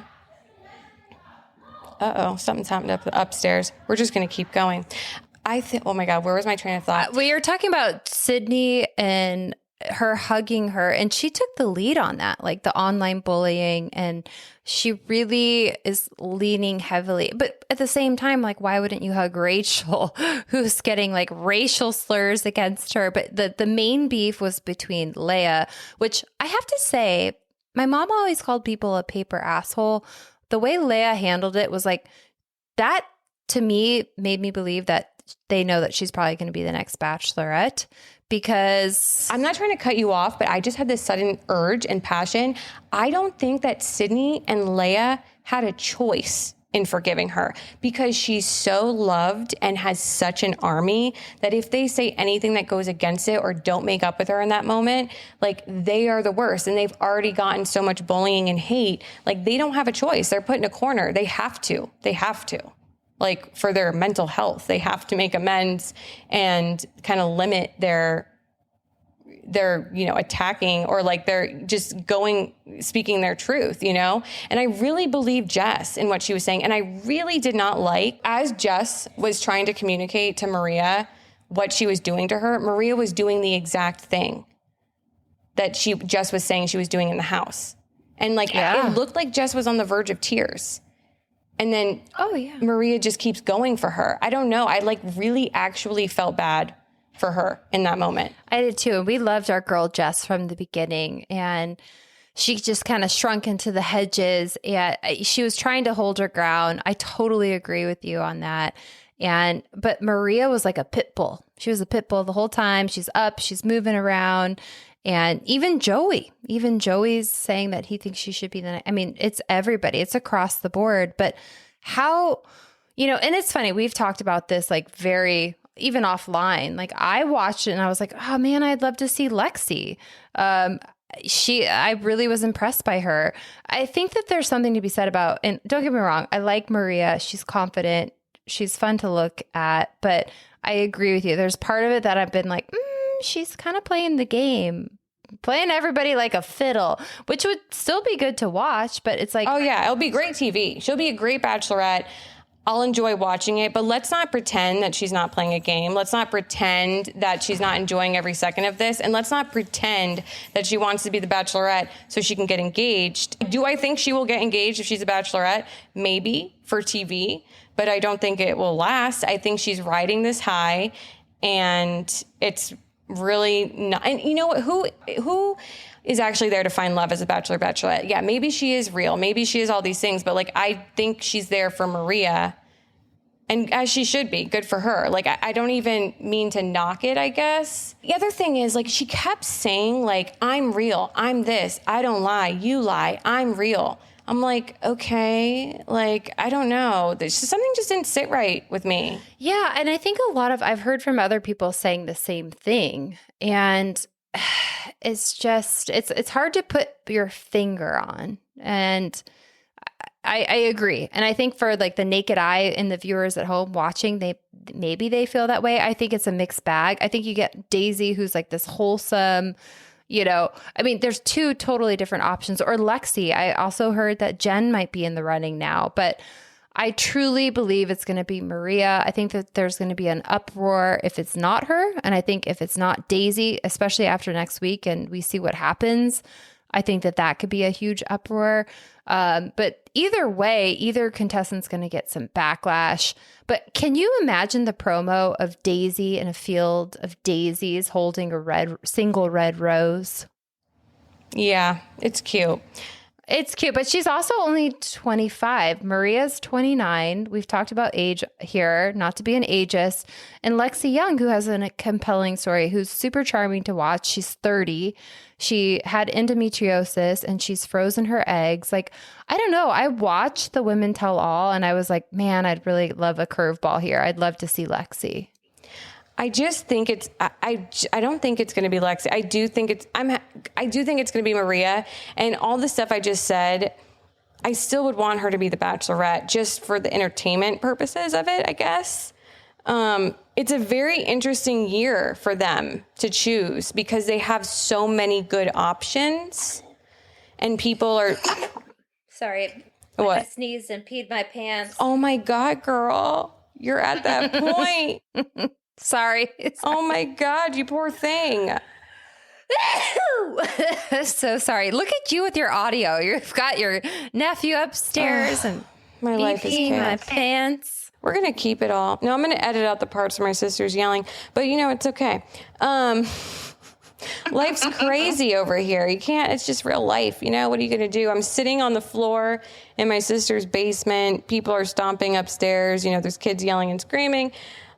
something's happened upstairs. We're just going to keep going. Oh my God, where was my train of thought? We were talking about Sydney and her hugging her, and she took the lead on that, like the online bullying, and she really is leaning heavily. But at the same time, like, why wouldn't you hug Rachel, who's getting like racial slurs against her? But the main beef was between Leah, which I have to say, my mom always called people a paper asshole. The way Leah handled it was like, that to me made me believe that they know that she's probably going to be the next Bachelorette. Because I'm not trying to cut you off, but I just had this sudden urge and passion. I don't think that Sydney and Leah had a choice in forgiving her, because she's so loved and has such an army that if they say anything that goes against it or don't make up with her in that moment, like, they are the worst. And they've already gotten so much bullying and hate. Like, they don't have a choice. They're put in a corner. They have to. Like, for their mental health, they have to make amends and kind of limit their attacking, or like they're just speaking their truth, And I really believe Jess in what she was saying. And I really did not like, as Jess was trying to communicate to Maria what she was doing to her, Maria was doing the exact thing that Jess was saying she was doing in the house. And like, It looked like Jess was on the verge of tears. And then Maria just keeps going for her. I don't know. I like really actually felt bad for her in that moment. I did too. And we loved our girl Jess from the beginning. And she just kind of shrunk into the hedges, and she was trying to hold her ground. I totally agree with you on that. But Maria was like a pit bull. She was a pit bull the whole time. She's up, she's moving around. And even Joey's saying that he thinks she should be it's everybody. It's across the board. But how, and it's funny, we've talked about this like even offline. Like, I watched it and I was like, oh man, I'd love to see Lexi. I really was impressed by her. I think that there's something to be said about, and don't get me wrong, I like Maria. She's confident. She's fun to look at, but I agree with you. There's part of it that I've been like, she's kind of playing the game, playing everybody like a fiddle, which would still be good to watch, but it's like, oh yeah, it'll be great TV. She'll be a great Bachelorette. I'll enjoy watching it, but let's not pretend that she's not playing a game. Let's not pretend that she's not enjoying every second of this. And let's not pretend that she wants to be the Bachelorette so she can get engaged. Do I think she will get engaged if she's a Bachelorette? Maybe, for TV, but I don't think it will last. I think she's riding this high, and it's really not. And you know what? Who is actually there to find love as a Bachelor, Bachelorette? Yeah, maybe she is real. Maybe she is all these things, but like, I think she's there for Maria, and as she should be. Good for her. Like, I don't even mean to knock it, I guess. The other thing is, like, she kept saying, like, I'm real. I'm this. I don't lie. You lie. I'm real. I'm like, okay, like, I don't know. Something just didn't sit right with me. Yeah. And I think I've heard from other people saying the same thing. And it's just, it's hard to put your finger on. And I agree. And I think for like the naked eye and the viewers at home watching, maybe they feel that way. I think it's a mixed bag. I think you get Daisy, who's like this wholesome, there's two totally different options. Or Lexi. I also heard that Jen might be in the running now, but I truly believe it's going to be Maria. I think that there's going to be an uproar if it's not her. And I think if it's not Daisy, especially after next week and we see what happens, I think that could be a huge uproar. But either way, either contestant's going to get some backlash. But can you imagine the promo of Daisy in a field of daisies holding a single red rose? Yeah, it's cute. It's cute, but she's also only 25. Maria's 29. We've talked about age here, not to be an ageist. And Lexi Young, who has a compelling story, who's super charming to watch. She's 30. She had endometriosis and she's frozen her eggs. Like, I don't know. I watched the Women Tell All and I was like, man, I'd really love a curveball here. I'd love to see Lexi. I just think I don't think it's going to be Lexi. I do think it's going to be Maria, and all the stuff I just said, I still would want her to be the Bachelorette just for the entertainment purposes of it, I guess. it's a very interesting year for them to choose because they have so many good options and people are... Sorry. What? I sneezed and peed my pants. Oh my God, girl. You're at that point. Sorry. Oh my God, you poor thing. So sorry. Look at you with your audio. You've got your nephew upstairs and my life is peeing my chaos. pants. We're going to keep it all. No, I'm going to edit out the parts where my sister's yelling, but it's okay. Life's crazy over here. You can't, it's just real life. What are you going to do? I'm sitting on the floor in my sister's basement. People are stomping upstairs. There's kids yelling and screaming.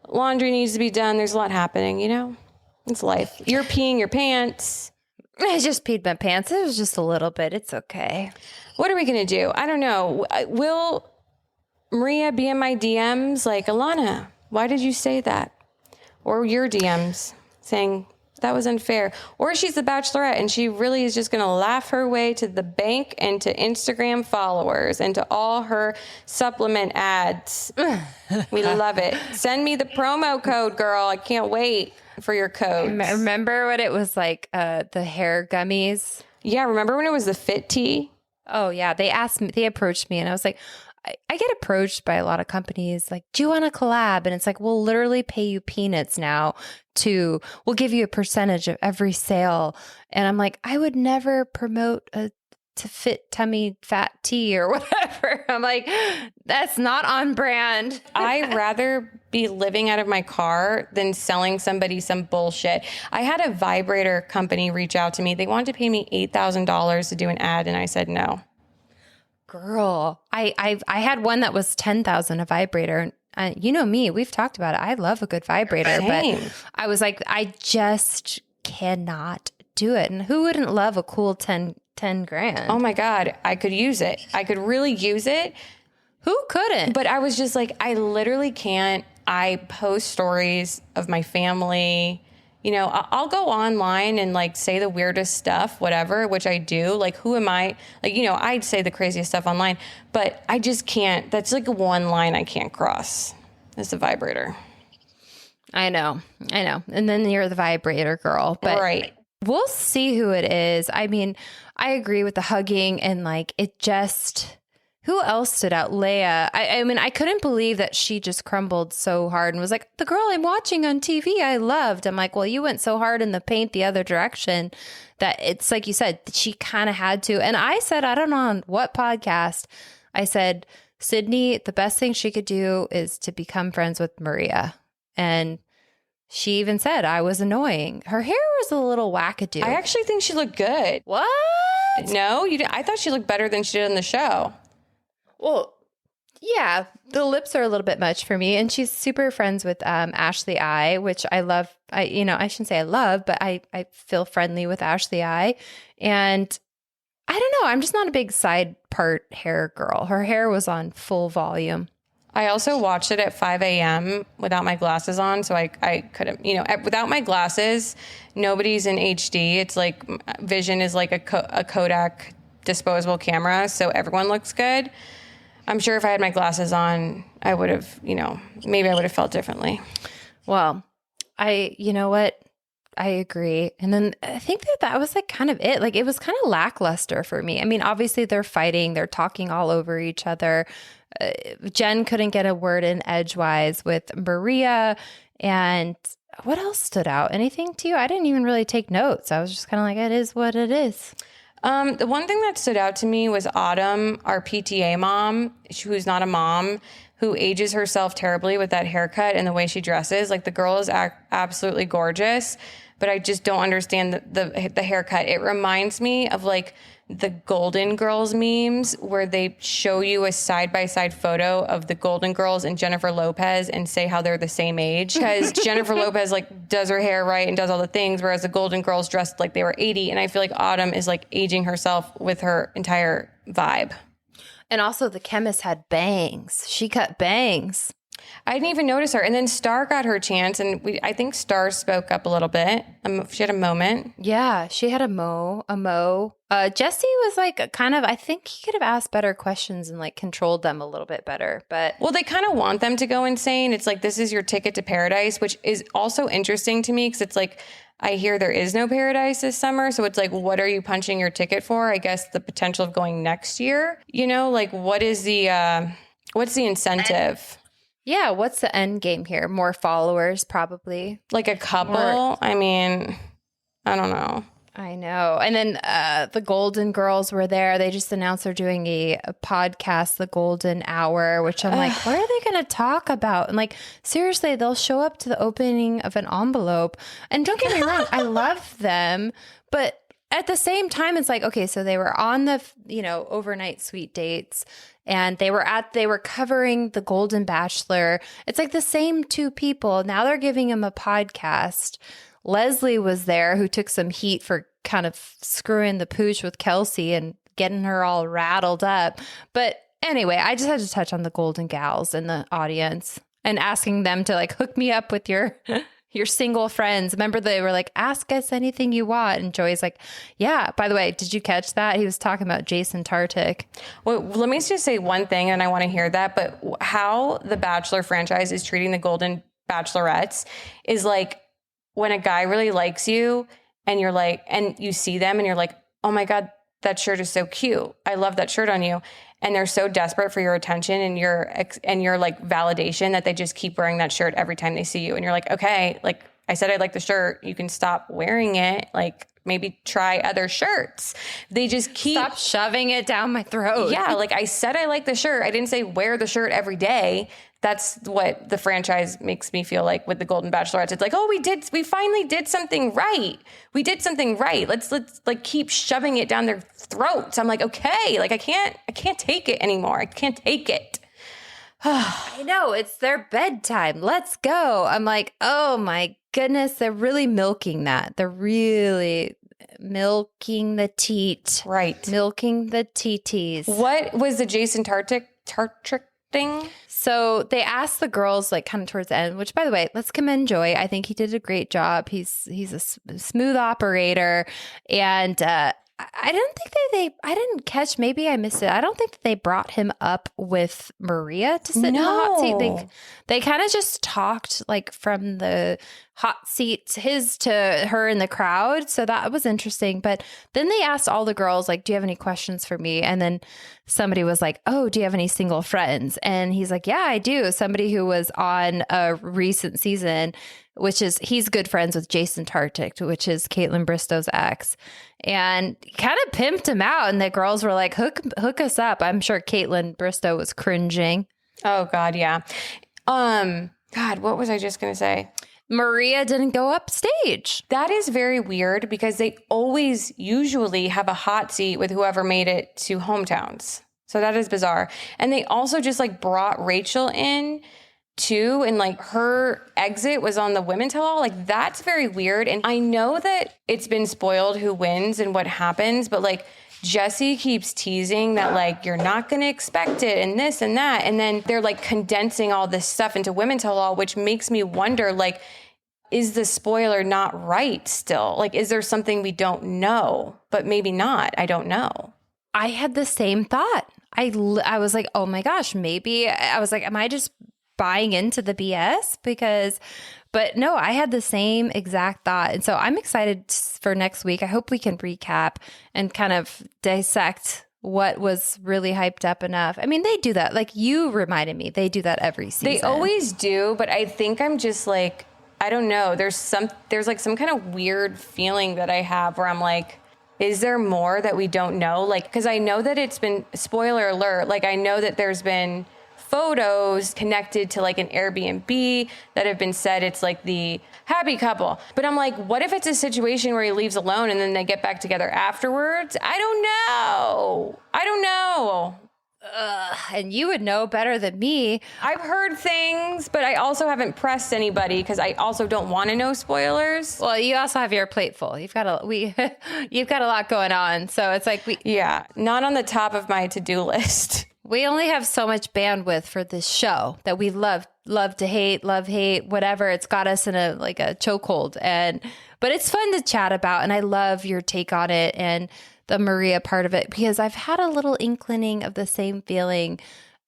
Laundry needs to be done. There's a lot happening, It's life. You're peeing your pants. I just peed my pants. It was just a little bit. It's okay. What are we going to do? I don't know. Will Maria be in my DMs like, Alanna, why did you say that? Or your DMs saying that was unfair. Or she's the Bachelorette and she really is just going to laugh her way to the bank and to Instagram followers and to all her supplement ads. We love it. Send me the promo code, girl. I can't wait for your code. Remember what it was like, the hair gummies? Yeah, remember when it was the Fit Tea? Oh, yeah. They approached me and I was like, I get approached by a lot of companies like, do you want to collab? And it's like, we'll literally pay you peanuts now we'll give you a percentage of every sale. And I'm like, I would never promote to fit tummy fat tea or whatever. I'm like, that's not on brand. I'd rather be living out of my car than selling somebody some bullshit. I had a vibrator company reach out to me. They wanted to pay me $8,000 to do an ad. And I said, no. Girl, I had one that was 10,000 a vibrator. You know me, we've talked about it. I love a good vibrator, Same. but I was like, I just cannot do it. And who wouldn't love a cool 10 grand? Oh my God, I could use it. I could really use it. Who couldn't? But I was just like, I literally can't. I post stories of my family. I'll go online and like say the weirdest stuff, whatever, which I do. Like, who am I? Like, I'd say the craziest stuff online, but I just can't. That's like one line I can't cross. It's a vibrator. I know. And then you're the vibrator girl, but right. We'll see who it is. I mean, I agree with the hugging and like it just... Who else stood out? Leia. I mean, I couldn't believe that she just crumbled so hard and was like, the girl I'm watching on TV, I loved. I'm like, well, you went so hard in the paint the other direction that it's like you said, she kind of had to. And I said, I don't know on what podcast, I said, Sydney, the best thing she could do is to become friends with Maria. And she even said I was annoying. Her hair was a little wackadoo. I actually think she looked good. What? No, you didn't. I thought she looked better than she did on the show. Well, yeah, the lips are a little bit much for me. And she's super friends with Ashley I, which I love. I shouldn't say I love, but I feel friendly with Ashley I. And I don't know. I'm just not a big side part hair girl. Her hair was on full volume. I also watched it at 5 a.m. without my glasses on. So I couldn't, without my glasses, nobody's in HD. It's like vision is like a Kodak disposable camera. So everyone looks good. I'm sure if I had my glasses on, I would have, maybe I would have felt differently. Well, you know what? I agree. And then I think that was like kind of it. Like it was kind of lackluster for me. I mean, obviously they're fighting, they're talking all over each other. Jen couldn't get a word in edgewise with Maria. And what else stood out? Anything to you? I didn't even really take notes. I was just kind of like, it is what it is. The one thing that stood out to me was Autumn, our PTA mom, who's not a mom, who ages herself terribly with that haircut and the way she dresses. Like the girl is absolutely gorgeous, but I just don't understand the haircut. It reminds me of like the Golden Girls memes where they show you a side-by-side photo of the Golden Girls and Jennifer Lopez and say how they're the same age. Because Jennifer Lopez like does her hair right and does all the things, whereas the Golden Girls dressed like they were 80. And I feel like Autumn is like aging herself with her entire vibe. And also the chemist had bangs. She cut bangs. I didn't even notice her. And then Star got her chance, and I think Star spoke up a little bit. She had a moment. Yeah, she had a mo. Jesse was like kind of, I think he could have asked better questions and like controlled them a little bit better. But well, they kind of want them to go insane. It's like, this is your ticket to paradise, which is also interesting to me because it's like, I hear there is no paradise this summer. So it's like, what are you punching your ticket for? I guess the potential of going next year, you know, like what's the incentive? Yeah, what's the end game here? More followers, probably. Like a couple? I mean, I don't know. I know. And then the Golden Girls were there. They just announced they're doing a podcast, The Golden Hour, which I'm like, what are they going to talk about? And like, seriously, they'll show up to the opening of an envelope. And don't get me wrong, I love them. But at the same time, it's like, okay, so they were on the, overnight suite dates. And they were covering the Golden Bachelor. It's like the same two people. Now they're giving him a podcast. Leslie was there, who took some heat for kind of screwing the pooch with Kelsey and getting her all rattled up. But anyway, I just had to touch on the Golden Gals in the audience and asking them to like hook me up with your single friends. Remember, they were like, ask us anything you want. And Joey's like, yeah. By the way, did you catch that? He was talking about Jason Tartick. Well, let me just say one thing, and I want to hear that. But how the Bachelor franchise is treating the Golden Bachelorettes is like, when a guy really likes you and you're like, and you see them and you're like, oh my God, that shirt is so cute. I love that shirt on you. And they're so desperate for your attention and your like validation that they just keep wearing that shirt every time they see you. And you're like, okay, like I said, I like the shirt. You can stop wearing it. Like maybe try other shirts. They just keep stop shoving it down my throat. Yeah. Like I said, I like the shirt. I didn't say wear the shirt every day. That's what the franchise makes me feel like with the Golden Bachelorettes. It's like, oh, we finally did something right. We did something right. Let's like keep shoving it down their throats. I'm like, okay, like I can't take it anymore. I can't take it. I know, it's their bedtime. Let's go. I'm like, oh my goodness, they're really milking that. They're really milking the teat. Right. Milking the TTs. What was the Jason Tartick thing? So they asked the girls like kind of towards the end, which by the way, let's commend Joey. I think he did a great job. He's a smooth operator. And I didn't think I didn't catch, maybe I missed it. I don't think that they brought him up with Maria to sit in the hot seat. They kind of just talked like from the hot seat, his to her in the crowd. So that was interesting. But then they asked all the girls, like, do you have any questions for me? And then somebody was like, oh, do you have any single friends? And he's like, yeah, I do. Somebody who was on a recent season, which is, he's good friends with Jason Tartick, which is Caitlin Bristow's ex, and kind of pimped him out. And the girls were like, hook us up. I'm sure Caitlin Bristow was cringing. Oh God. Yeah. God, what was I just going to say? Maria didn't go upstage. That is very weird because they always usually have a hot seat with whoever made it to hometowns. So that is bizarre. And they also just like brought Rachel in too, and like her exit was on the Women Tell All. Like that's very weird. And I know that it's been spoiled who wins and what happens, but like Jesse keeps teasing that like you're not going to expect it and this and that, and then they're like condensing all this stuff into Women Tell All, which makes me wonder, like, is the spoiler not right still? Like, is there something we don't know, but maybe not? I don't know. I had the same thought. I was like, oh my gosh, maybe. I was like, am I just buying into the BS? But no, I had the same exact thought. And so I'm excited for next week. I hope we can recap and kind of dissect what was really hyped up enough. I mean, they do that. Like you reminded me, they do that every season. They always do. But I think I'm just like, I don't know. There's like some kind of weird feeling that I have where I'm like, is there more that we don't know? Like, because I know that it's been, spoiler alert, like I know that there's been photos connected to like an Airbnb that have been said it's like the happy couple. But I'm like, what if it's a situation where he leaves alone and then they get back together afterwards? I don't know. And you would know better than me. I've heard things, but I also haven't pressed anybody because I also don't want to know spoilers. Well, you also have your plate full. You've got a lot going on. So it's like not on the top of my to-do list. We only have so much bandwidth for this show that we love to hate, whatever. It's got us in a chokehold, but it's fun to chat about. And I love your take on it and the Maria part of it, because I've had a little inkling of the same feeling.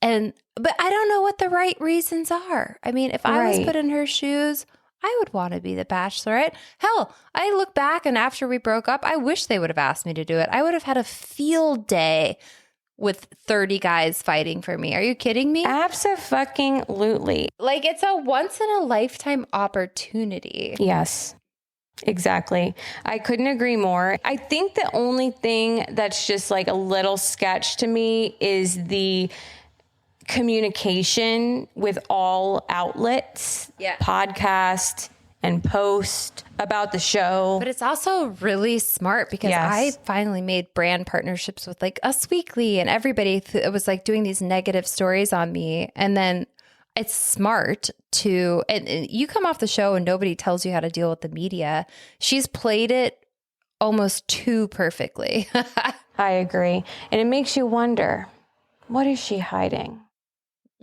But I don't know what the right reasons are. I mean, if I was put in her shoes, I would want to be the Bachelorette. Hell, I look back and after we broke up, I wish they would have asked me to do it. I would have had a field day with 30 guys fighting for me. Are you kidding me? Abso-fucking-lutely. Like, it's a once in a lifetime opportunity. Yes, exactly. I couldn't agree more. I think the only thing that's just like a little sketch to me is the communication with all outlets, podcast and post about the show. But it's also really smart because I finally made brand partnerships with like Us Weekly and everybody was like doing these negative stories on me. And then it's smart to, and you come off the show and nobody tells you how to deal with the media. She's played it almost too perfectly. I agree. And it makes you wonder, what is she hiding?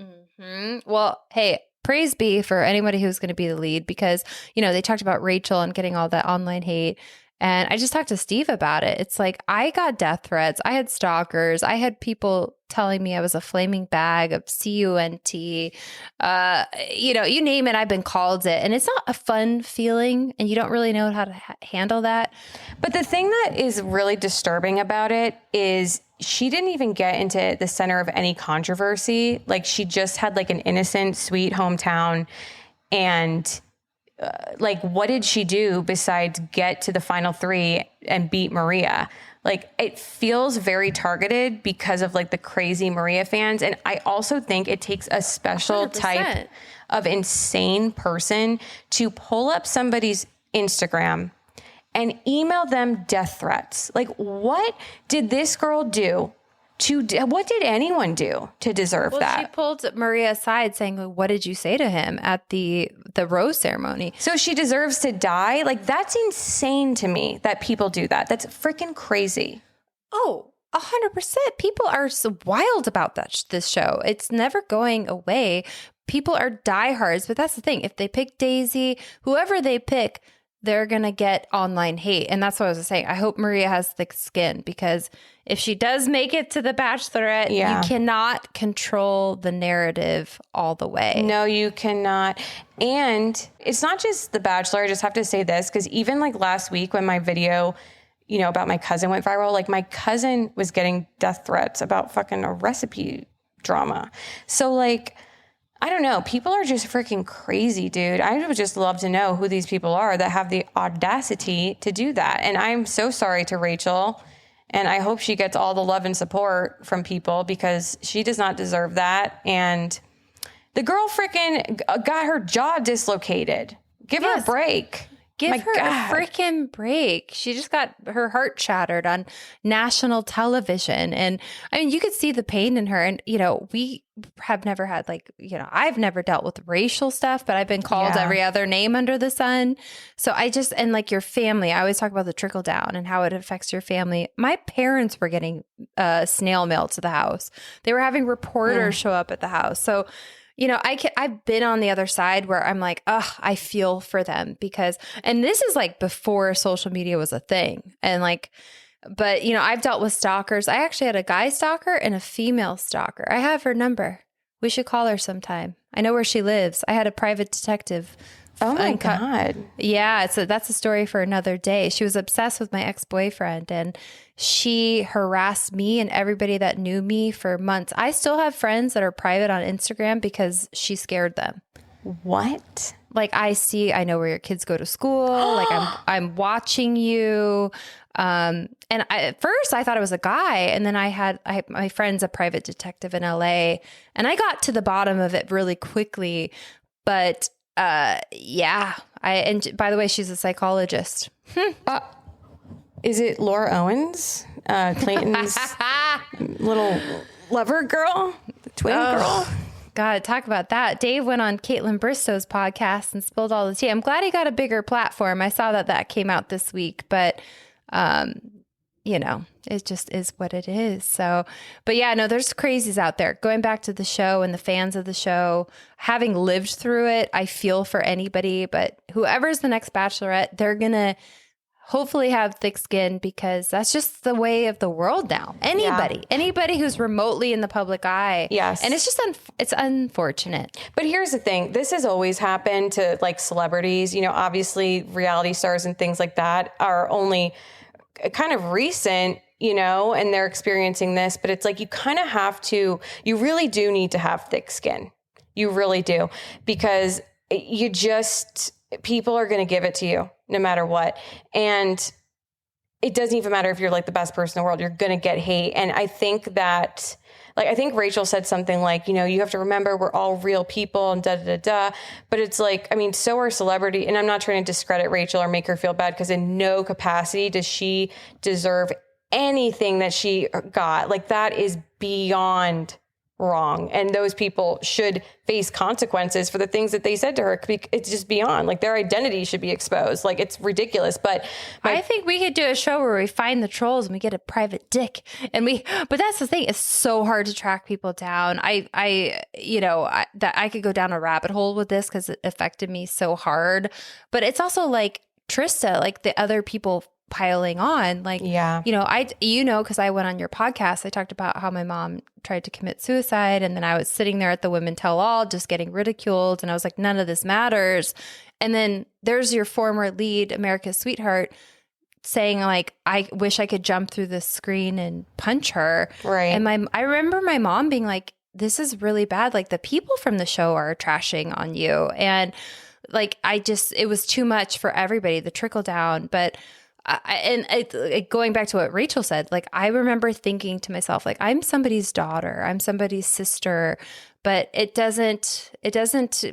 Mm-hmm. Well, hey, praise be for anybody who's going to be the lead, because, you know, they talked about Rachel and getting all that online hate. And I just talked to Steve about it. It's like, I got death threats. I had stalkers. I had people telling me I was a flaming bag of CUNT. You know, you name it, I've been called it. And it's not a fun feeling, and you don't really know how to handle that. But the thing that is really disturbing about it is she didn't even get into the center of any controversy. Like, she just had like an innocent, sweet hometown. And like, what did she do besides get to the final three and beat Maria? Like, it feels very targeted because of like the crazy Maria fans. And I also think it takes a special 100%. Type of insane person to pull up somebody's Instagram and email them death threats. Like, what did this girl do? What did anyone do to deserve that? She pulled Maria aside saying, what did you say to him at the rose ceremony? So she deserves to die? Like, that's insane to me that people do that. That's freaking crazy. Oh, 100%. People are so wild about this show. It's never going away. People are diehards, but that's the thing. If they pick Daisy, whoever they pick, they're going to get online hate. And that's what I was saying. I hope Maria has thick skin, because if she does make it to the Bachelorette, you cannot control the narrative all the way. No, you cannot. And it's not just the Bachelor. I just have to say this, because even like last week when my video, you know, about my cousin went viral, like my cousin was getting death threats about fucking a recipe drama. So like, I don't know. People are just freaking crazy, dude. I would just love to know who these people are that have the audacity to do that. And I'm so sorry to Rachel. And I hope she gets all the love and support from people, because she does not deserve that. And the girl freaking got her jaw dislocated. Give her a break. Give her a freaking break. She just got her heart shattered on national television. And I mean, you could see the pain in her. And, you know, we have never had I've never dealt with racial stuff, but I've been called every other name under the sun. So and like your family, I always talk about the trickle down and how it affects your family. My parents were getting snail mail to the house. They were having reporters show up at the house. So, you know, I've been on the other side where I'm like, I feel for them, and this is like before social media was a thing. And like, but you know, I've dealt with stalkers. I actually had a guy stalker and a female stalker. I have her number. We should call her sometime. I know where she lives. I had a private detective. Oh my God. Yeah. That's a story for another day. She was obsessed with my ex-boyfriend, and she harassed me and everybody that knew me for months. I still have friends that are private on Instagram because she scared them. What? Like, I know where your kids go to school. Like, I'm watching you. And at first I thought it was a guy, and then my friend's a private detective in LA, and I got to the bottom of it really quickly. But and by the way, she's a psychologist. Is it Laura Owens, Clayton's little lover girl, twin girl? God, talk about that. Dave went on Caitlin Bristow's podcast and spilled all the tea. I'm glad he got a bigger platform. I saw that came out this week, but you know, it just is what it is. So, but yeah, no, there's crazies out there. Going back to the show and the fans of the show, having lived through it, I feel for anybody, but whoever's the next Bachelorette, they're going to hopefully have thick skin, because that's just the way of the world now. Anybody who's remotely in the public eye. Yes. And it's just, it's unfortunate. But here's the thing. This has always happened to like celebrities, you know, obviously reality stars and things like that are only kind of recent, you know, and they're experiencing this, but it's like, you kind of have to, you really do need to have thick skin. You really do, because you just, people are going to give it to you no matter what. And it doesn't even matter if you're like the best person in the world, you're going to get hate. And I think that, like, I think Rachel said something like, you know, you have to remember we're all real people and da, da, da, da. But it's like, I mean, so are celebrity. And I'm not trying to discredit Rachel or make her feel bad, because in no capacity does she deserve anything that she got. Like, that is beyond wrong. And those people should face consequences for the things that they said to her. It's just beyond, like, their identity should be exposed. Like, it's ridiculous. But I think we could do a show where we find the trolls and we get a private dick, and but that's the thing. It's so hard to track people down. That I could go down a rabbit hole with this, because it affected me so hard. But it's also like Trista, like the other people piling on, like, because I went on your podcast, I talked about how my mom tried to commit suicide, and then I was sitting there at the Women Tell All just getting ridiculed, and I was like, none of this matters. And then there's your former lead, America's Sweetheart, saying like, I wish I could jump through the screen and punch her. Right. And I remember my mom being like, this is really bad, like the people from the show are trashing on you. And like, it was too much for everybody, the trickle down. But going back to what Rachel said, like, I remember thinking to myself, like, I'm somebody's daughter, I'm somebody's sister, but it doesn't,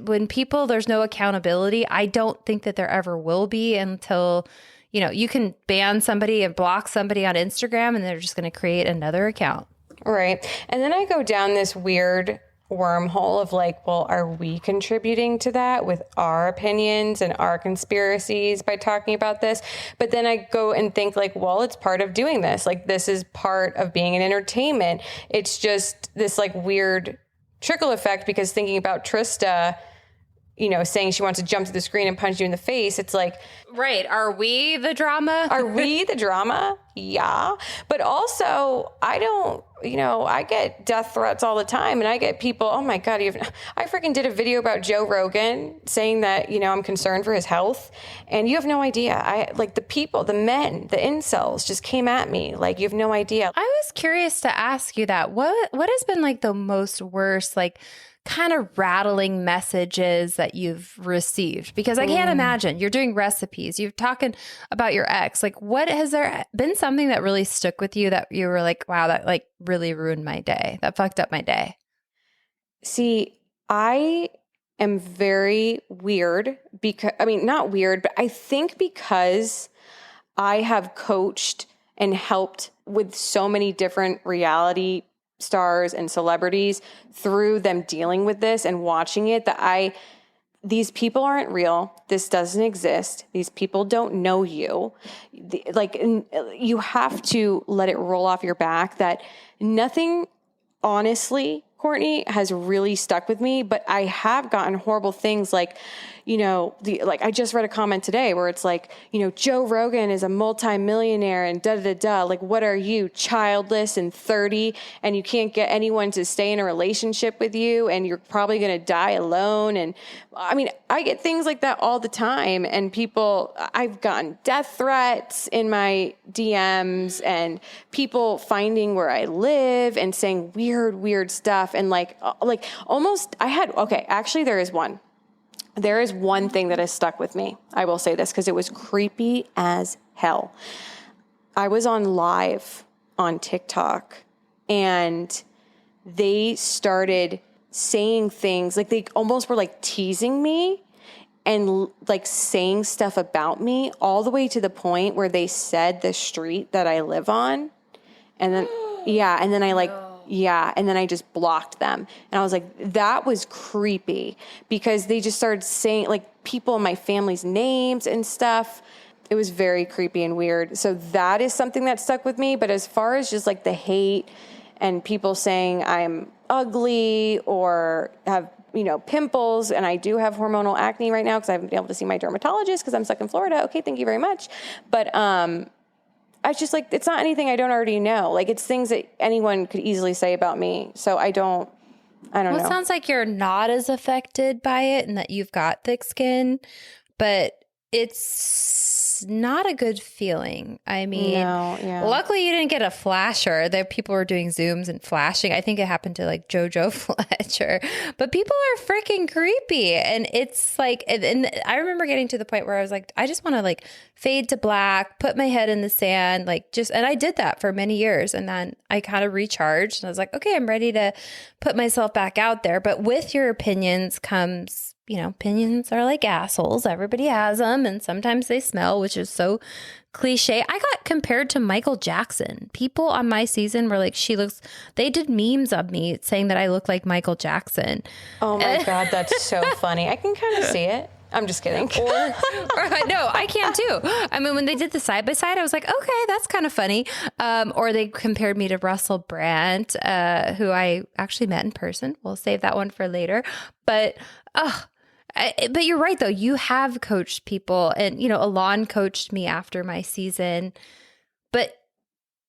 when people, there's no accountability. I don't think that there ever will be until, you know, you can ban somebody and block somebody on Instagram and they're just going to create another account. Right. And then I go down this weird wormhole of like, well, are we contributing to that with our opinions and our conspiracies by talking about this? But then I go and think like, well, it's part of doing this. Like, this is part of being an entertainment. It's just this like weird trickle effect, because thinking about Trista, you know, saying she wants to jump to the screen and punch you in the face. It's like, right. Are we the drama? Are we the drama? Yeah. But also, I don't, you know, I get death threats all the time, and I get people, oh my God, I freaking did a video about Joe Rogan saying that, you know, I'm concerned for his health, and you have no idea. The people, the men, the incels just came at me. Like, you have no idea. I was curious to ask you that. What has been like the most worst, like, kind of rattling messages that you've received? Because I can't imagine, you're doing recipes, you're talking about your ex. Like, what has there been something that really stuck with you that you were like, wow, that like really ruined my day, that fucked up my day? See, I am very weird because, I mean, not weird, but I think because I have coached and helped with so many different reality stars and celebrities through them dealing with this and watching it, that these people aren't real. This doesn't exist. These people don't know you. You have to let it roll off your back. That nothing, honestly, Courtney, has really stuck with me, but I have gotten horrible things like, you know, I just read a comment today where it's like, you know, Joe Rogan is a multimillionaire and da da da. Like, what are you, childless and 30, and you can't get anyone to stay in a relationship with you, and you're probably going to die alone? And I mean, I get things like that all the time, and I've gotten death threats in my DMs, and people finding where I live and saying weird stuff. And actually there is one. There is one thing that has stuck with me. I will say this because it was creepy as hell. I was on live on TikTok, and they started saying things like they almost were like teasing me and like saying stuff about me, all the way to the point where they said the street that I live on. And then, and then I just blocked them. And I was like, that was creepy, because they just started saying like people in my family's names and stuff. It was very creepy and weird. So that is something that stuck with me. But as far as just like the hate and people saying I'm ugly or have, pimples, and I do have hormonal acne right now because I haven't been able to see my dermatologist because I'm stuck in Florida. Okay, thank you very much. But I was just like, it's not anything I don't already know. Like, it's things that anyone could easily say about me. So I don't know. It sounds like you're not as affected by it and that you've got thick skin, but it's not a good feeling. I mean, luckily you didn't get a flasher. There people were doing Zooms and flashing. I think it happened to like JoJo Fletcher, but people are freaking creepy. And it's like, and I remember getting to the point where I was like, I just want to like fade to black, put my head in the sand, and I did that for many years. And then I kind of recharged and I was like, okay, I'm ready to put myself back out there. But with your opinions comes, opinions are like assholes. Everybody has them. And sometimes they smell, which is so cliche. I got compared to Michael Jackson. People on my season were like, they did memes of me saying that I look like Michael Jackson. Oh my God, that's so funny. I can kind of see it. I'm just kidding. Or no, I can too. I mean, when they did the side by side, I was like, okay, that's kind of funny. Or they compared me to Russell Brand, who I actually met in person. We'll save that one for later. But you're right though. You have coached people, and Alanna coached me after my season. But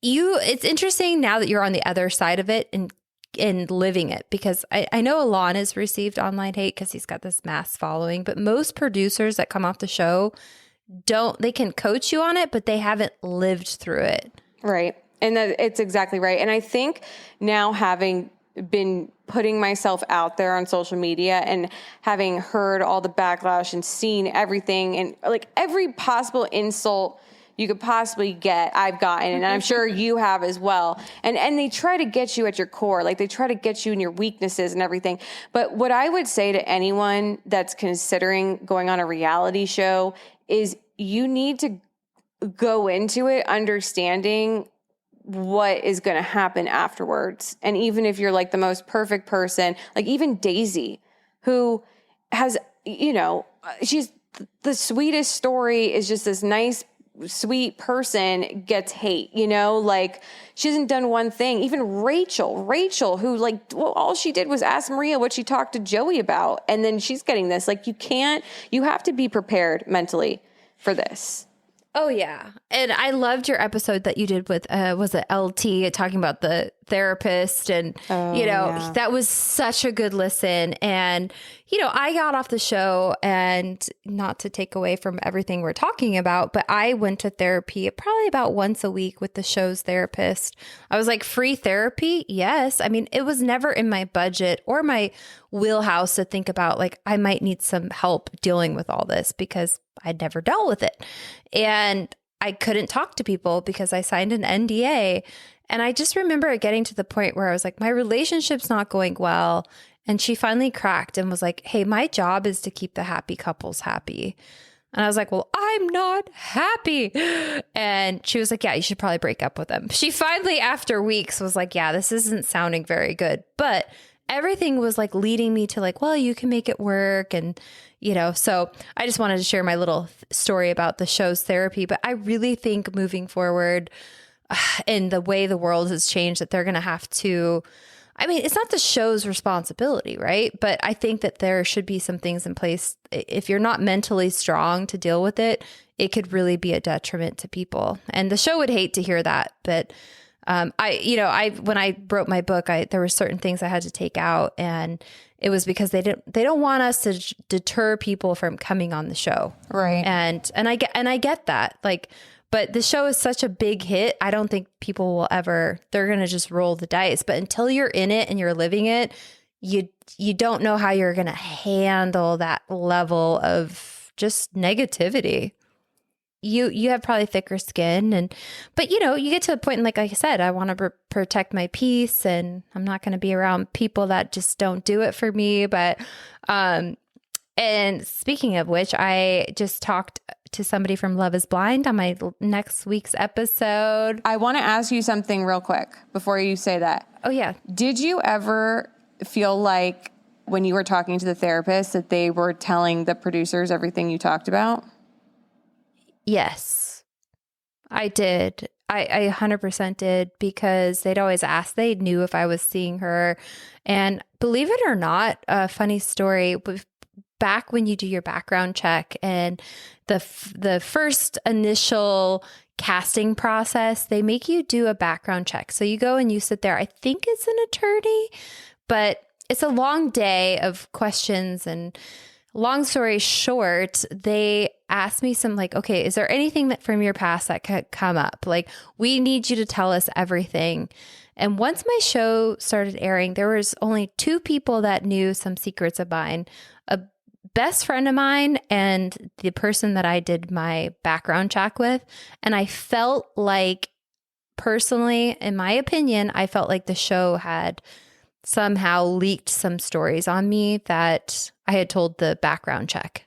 it's interesting now that you're on the other side of it and living it, because I know Alanna has received online hate because he's got this mass following, but most producers that come off the show they can coach you on it, but they haven't lived through it. Right. And it's exactly right. And I think now, having been putting myself out there on social media and having heard all the backlash and seen everything, and like every possible insult you could possibly get, I've gotten, and I'm sure you have as well. And they try to get you at your core. Like, they try to get you in your weaknesses and everything. But what I would say to anyone that's considering going on a reality show is you need to go into it understanding what is going to happen afterwards. And even if you're like the most perfect person, like even Daisy, who has, she's the sweetest story, is just this nice, sweet person, gets hate, like she hasn't done one thing. Even Rachel, who all she did was ask Maria what she talked to Joey about. And then she's getting this. Like, you have to be prepared mentally for this. Oh, yeah. And I loved your episode that you did with, was it LT, talking about the therapist, and, that was such a good listen. And, I got off the show, and not to take away from everything we're talking about, but I went to therapy probably about once a week with the show's therapist. I was like, free therapy? Yes. I mean, it was never in my budget or my wheelhouse to think about, like, I might need some help dealing with all this because I'd never dealt with it. And I couldn't talk to people because I signed an NDA. And I just remember it getting to the point where I was like, my relationship's not going well. And she finally cracked and was like, hey, my job is to keep the happy couples happy. And I was like, well, I'm not happy. And she was like, yeah, you should probably break up with them. She finally, after weeks, was like, yeah, this isn't sounding very good. But everything was like leading me to like, well, you can make it work. And, so I just wanted to share my little story about the show's therapy. But I really think moving forward, in the way the world has changed, that they're going to have to, I mean, it's not the show's responsibility, right? But I think that there should be some things in place. If you're not mentally strong to deal with it, it could really be a detriment to people. And the show would hate to hear that. But when I wrote my book, there were certain things I had to take out, and it was because they don't want us to deter people from coming on the show. Right. And I get that. Like, but the show is such a big hit. I don't think people will they're going to just roll the dice. But until you're in it and you're living it, you don't know how you're going to handle that level of just negativity. You have probably thicker skin, but you get to a point, and like I said, I want to protect my peace, and I'm not going to be around people that just don't do it for me. But, and speaking of which, I just talked to somebody from Love is Blind on my next week's episode. I want to ask you something real quick before you say that. Oh yeah. Did you ever feel like when you were talking to the therapist that they were telling the producers everything you talked about? Yes, I did. I 100% did, because they'd always ask, they knew if I was seeing her. And believe it or not, a funny story, back when you do your background check and the first initial casting process, they make you do a background check. So you go and you sit there. I think it's an attorney, but it's a long day of questions. And long story short, they asked me some like, okay, is there anything that from your past that could come up? Like, we need you to tell us everything. And once my show started airing, there was only 2 people that knew some secrets of mine, a best friend of mine and the person that I did my background check with. And I felt like, personally, in my opinion, I felt like the show had somehow leaked some stories on me that I had told the background check.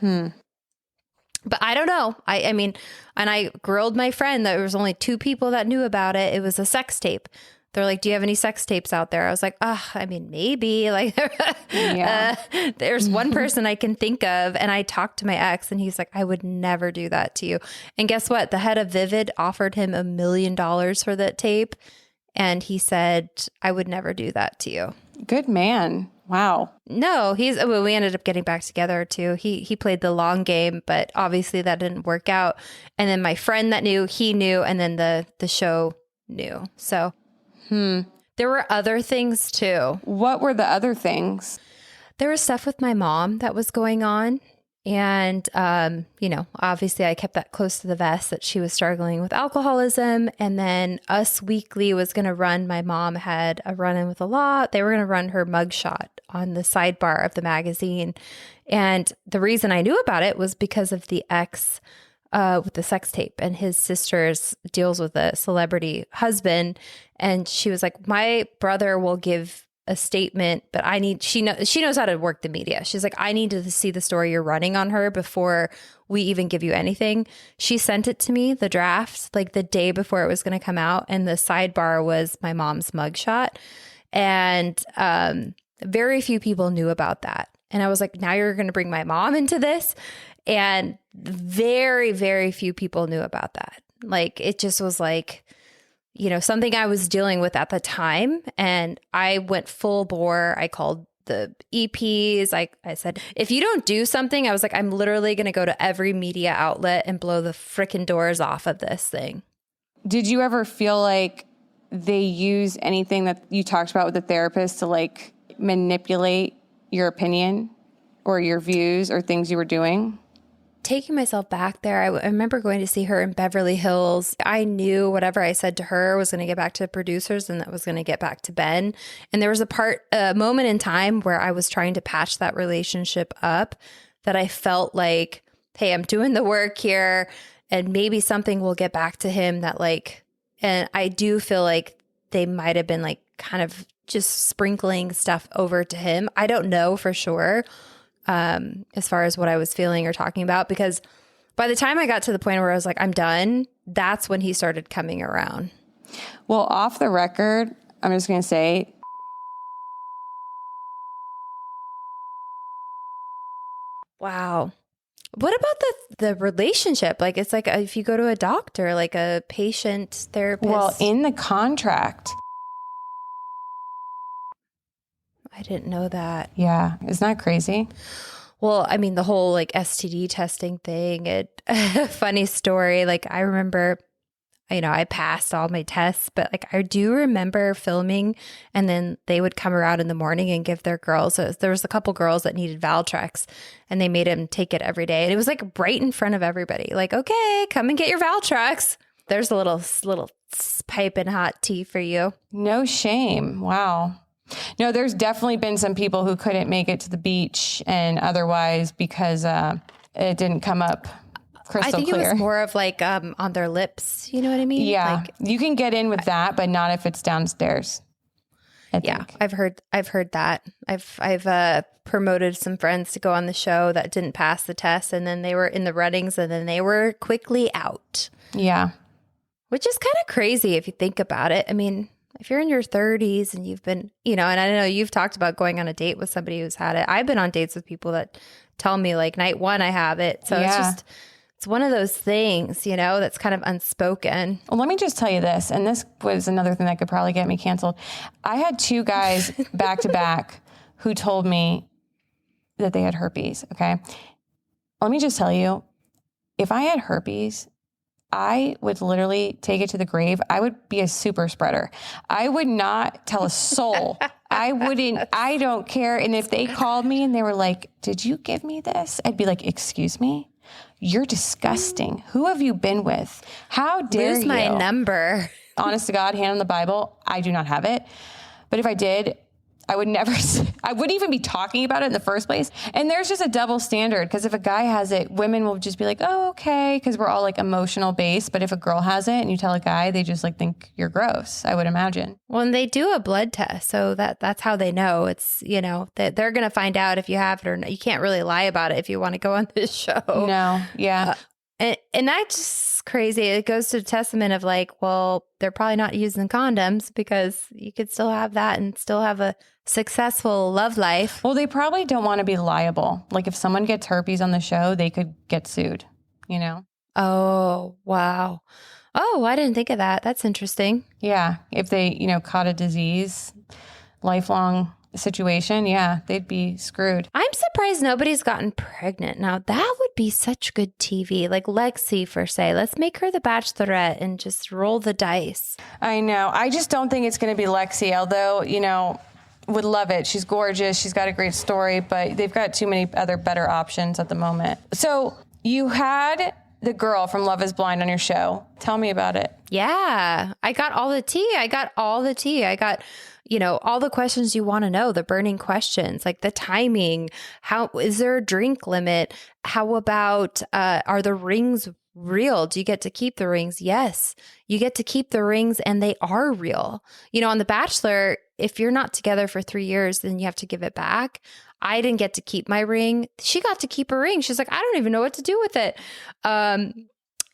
But I don't know. I mean, and I grilled my friend that there was only 2 people that knew about it. It was a sex tape. They're like, do you have any sex tapes out there? I was like, I mean, maybe. Like, there's one person I can think of. And I talked to my ex and he's like, I would never do that to you. And guess what? The head of Vivid offered him $1 million for that tape. And he said, I would never do that to you. Good man. Wow. No, we ended up getting back together too. He played the long game, but obviously that didn't work out. And then my friend that knew, he knew, and then the show knew. So there were other things too. What were the other things? There was stuff with my mom that was going on. And, obviously I kept that close to the vest that she was struggling with alcoholism. And then Us Weekly was going to run, my mom had a run-in with the law. They were going to run her mugshot on the sidebar of the magazine. And the reason I knew about it was because of the ex with the sex tape, and his sister's deals with a celebrity husband. And she was like, my brother will give a statement, but she knows how to work the media. She's like, I need to see the story you're running on her before we even give you anything. She sent it to me, the draft, like the day before it was going to come out. And the sidebar was my mom's mugshot. And very few people knew about that. And I was like, now you're going to bring my mom into this. And very, very few people knew about that. Like, it just was like, something I was dealing with at the time. And I went full bore. I called the EPs. I said, if you don't do something, I was like, I'm literally going to go to every media outlet and blow the freaking doors off of this thing. Did you ever feel like they use anything that you talked about with the therapist to like manipulate your opinion or your views or things you were doing? Taking myself back there, I remember going to see her in Beverly Hills. I knew whatever I said to her was going to get back to the producers, and that was going to get back to Ben. And there was a moment in time where I was trying to patch that relationship up, that I felt like, hey, I'm doing the work here and maybe something will get back to him that like, and I do feel like they might have been like kind of just sprinkling stuff over to him. I don't know for sure. As far as what I was feeling or talking about, because by the time I got to the point where I was like, I'm done, that's when he started coming around. Well, off the record, I'm just going to say, wow. What about the relationship? Like, it's like if you go to a doctor, like a patient therapist. Well, in the contract. I didn't know that. Yeah. Isn't that crazy? Well, I mean, the whole like STD testing thing, funny story. Like, I remember, I passed all my tests, but like, I do remember filming, and then they would come around in the morning and give their girls, there was a couple girls that needed Valtrex, and they made them take it every day. And it was like right in front of everybody. Like, okay, come and get your Valtrex. There's a little piping hot tea for you. No shame. Wow. No, there's definitely been some people who couldn't make it to the beach and otherwise because it didn't come up crystal clear. I think it was more of like on their lips. You know what I mean? Yeah. Like, you can get in with that, but not if it's downstairs. Yeah, I've heard that. I've promoted some friends to go on the show that didn't pass the test, and then they were in the runnings, and then they were quickly out. Yeah. Which is kind of crazy if you think about it. I mean, if you're in your 30s and you've been, and I know you've talked about going on a date with somebody who's had it. I've been on dates with people that tell me like night one I have it. So it's It's one of those things, you know, that's kind of unspoken. Well, let me just tell you this, and this was another thing that could probably get me canceled. I had 2 guys back to back who told me that they had herpes, okay? Let me just tell you, if I had herpes, I would literally take it to the grave. I would be a super spreader. I would not tell a soul. I don't care. And if they called me and they were like, did you give me this? I'd be like, excuse me? You're disgusting. Who have you been with? How dare you? Lose my number. Honest to God, hand on the Bible, I do not have it. But if I did, I wouldn't even be talking about it in the first place. And there's just a double standard, because if a guy has it, women will just be like, oh, okay, because we're all like emotional based. But if a girl has it and you tell a guy, they just like think you're gross, I would imagine. Well, and they do a blood test. So that's how they know. It's, you know, that they're going to find out if you have it or not. You can't really lie about it if you want to go on this show. No. Yeah. And that's just crazy. It goes to a testament of like, well, they're probably not using condoms, because you could still have that and still have a successful love life. Well, they probably don't want to be liable. Like if someone gets herpes on the show, they could get sued, you know? Oh, wow. Oh, I didn't think of that. That's interesting. Yeah. If they, you know, caught a disease, lifelong situation, yeah, they'd be screwed. I'm surprised nobody's gotten pregnant. Now, that would be such good TV. Like Lexi, for say, let's make her the Bachelorette and just roll the dice. I know. I just don't think it's going to be Lexi, although, you know, would love it. She's gorgeous. She's got a great story, but they've got too many other better options at the moment. So you had the girl from Love is Blind on your show. Tell me about it. Yeah, I got all the tea. I got, you know, all the questions you want to know, the burning questions, like the timing. How is there a drink limit? How about, are the rings real? Do you get to keep the rings? Yes, you get to keep the rings, and they are real. You know, on The Bachelor, if you're not together for 3 years, then you have to give it back. I didn't get to keep my ring. She got to keep her ring. She's like, I don't even know what to do with it.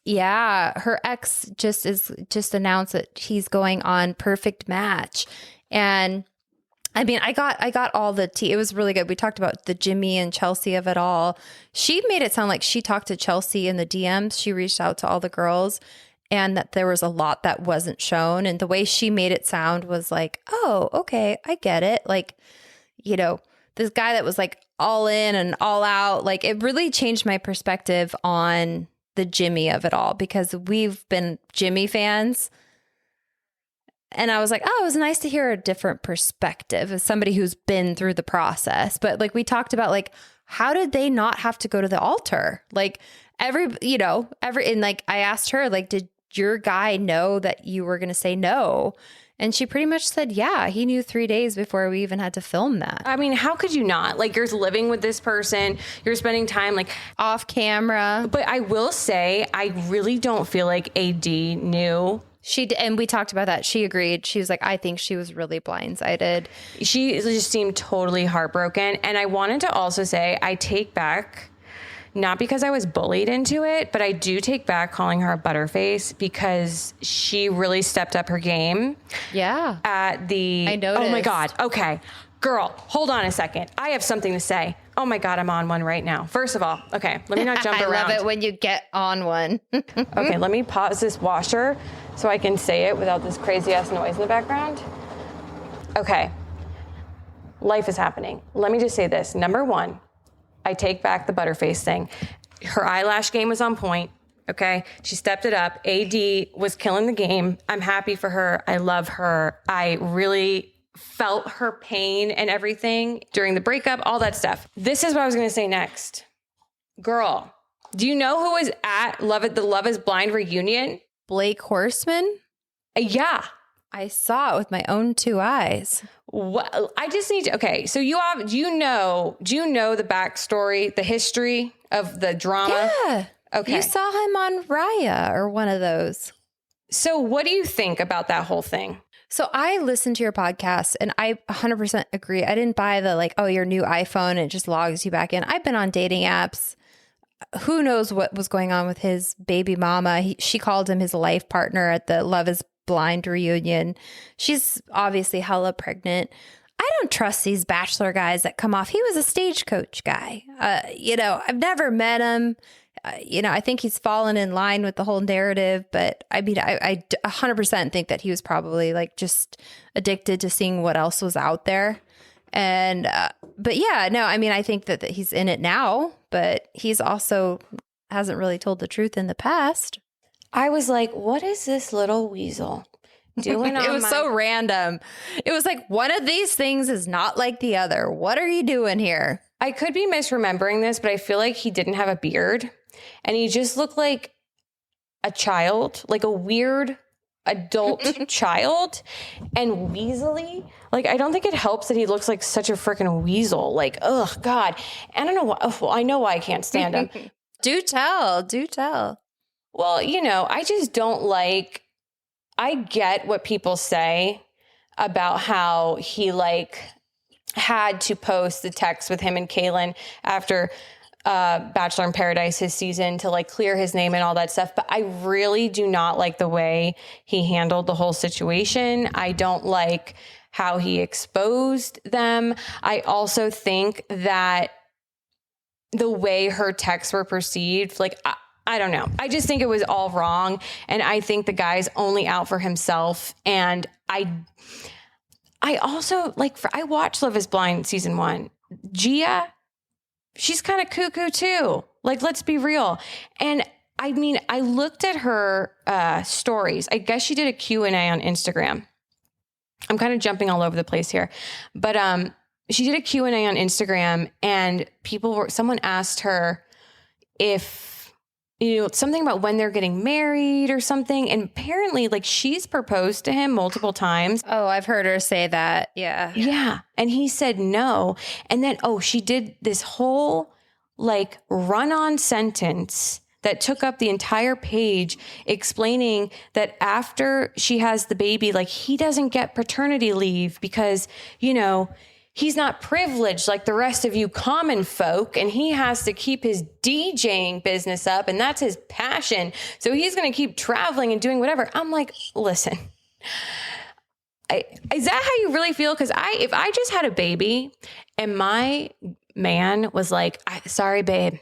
Yeah, her ex just announced that he's going on Perfect Match. And I mean, I got all the tea. It was really good. We talked about the Jimmy and Chelsea of it all. She made it sound like she talked to Chelsea in the DMs. She reached out to all the girls, and that there was a lot that wasn't shown. And the way she made it sound was like, oh, okay, I get it. Like, you know, this guy that was like all in and all out, like it really changed my perspective on the Jimmy of it all, because we've been Jimmy fans. And I was like, oh, it was nice to hear a different perspective as somebody who's been through the process. But like we talked about, like, how did they not have to go to the altar? Like and like I asked her, like, did your guy know that you were going to say no? And she pretty much said, yeah, he knew 3 days before we even had to film that. I mean, how could you not? Like, you're living with this person, you're spending time like off camera. But I will say, I really don't feel like AD knew. And we talked about that. She agreed. She was like, I think she was really blindsided. She just seemed totally heartbroken. And I wanted to also say, I take back, not because I was bullied into it, but I do take back calling her a butterface, because she really stepped up her game. Yeah. I noticed. Oh my God. Okay. Girl, hold on a second. I have something to say. Oh my God, I'm on one right now. First of all, okay, let me not jump around. I love it when you get on one. Okay, let me pause this washer so I can say it without this crazy ass noise in the background. Okay. Life is happening. Let me just say this. Number one, I take back the butterface thing. Her eyelash game was on point. Okay. She stepped it up. AD was killing the game. I'm happy for her. I love her. I really felt her pain and everything during the breakup, all that stuff. This is what I was going to say next. Girl, do you know who was at the Love is Blind reunion? Blake Horstmann? Yeah. I saw it with my own 2 eyes. Well, I just need to, okay. So do you know the backstory, the history of the drama? Yeah. Okay. You saw him on Raya or one of those. So what do you think about that whole thing? So I listened to your podcast and I 100% agree. I didn't buy the like, oh, your new iPhone, it just logs you back in. I've been on dating apps. Who knows what was going on with his baby mama? She called him his life partner at the Love is Blind reunion. She's obviously hella pregnant. I don't trust these Bachelor guys that come off. He was a stagecoach guy. I've never met him. I think he's fallen in line with the whole narrative, but I mean, I 100% think that he was probably like just addicted to seeing what else was out there. And, but yeah, no, I mean, I think that he's in it now, but he's also hasn't really told the truth in the past. I was like, what is this little weasel doing? It was so random. It was like, one of these things is not like the other. What are you doing here? I could be misremembering this, but I feel like he didn't have a beard and he just looked like a child, like a weird adult child, and weaselly. Like, I don't think it helps that he looks like such a freaking weasel. Like, oh God. I don't know why. Well, I know why I can't stand him. Do tell. Well, I just don't like, I get what people say about how he like had to post the text with him and Kaylin after Bachelor in Paradise, his season, to like clear his name and all that stuff. But I really do not like the way he handled the whole situation. I don't like how he exposed them. I also think that the way her texts were perceived, like, I don't know. I just think it was all wrong. And I think the guy's only out for himself. And I also like, I watched Love is Blind season 1. Gia, she's kind of cuckoo too. Like, let's be real. And I mean, I looked at her stories. I guess she did a Q&A on Instagram. I'm kind of jumping all over the place here, but she did a Q&A on Instagram, and someone asked her if, something about when they're getting married or something. And apparently, like, she's proposed to him multiple times. Oh, I've heard her say that. Yeah. Yeah. And he said no. And then, she did this whole like run-on sentence that took up the entire page, explaining that after she has the baby, like, he doesn't get paternity leave because, he's not privileged like the rest of you common folk, and he has to keep his DJing business up, and that's his passion. So he's going to keep traveling and doing whatever. I'm like, listen, is that how you really feel? Because if I just had a baby and my man was like, sorry, babe,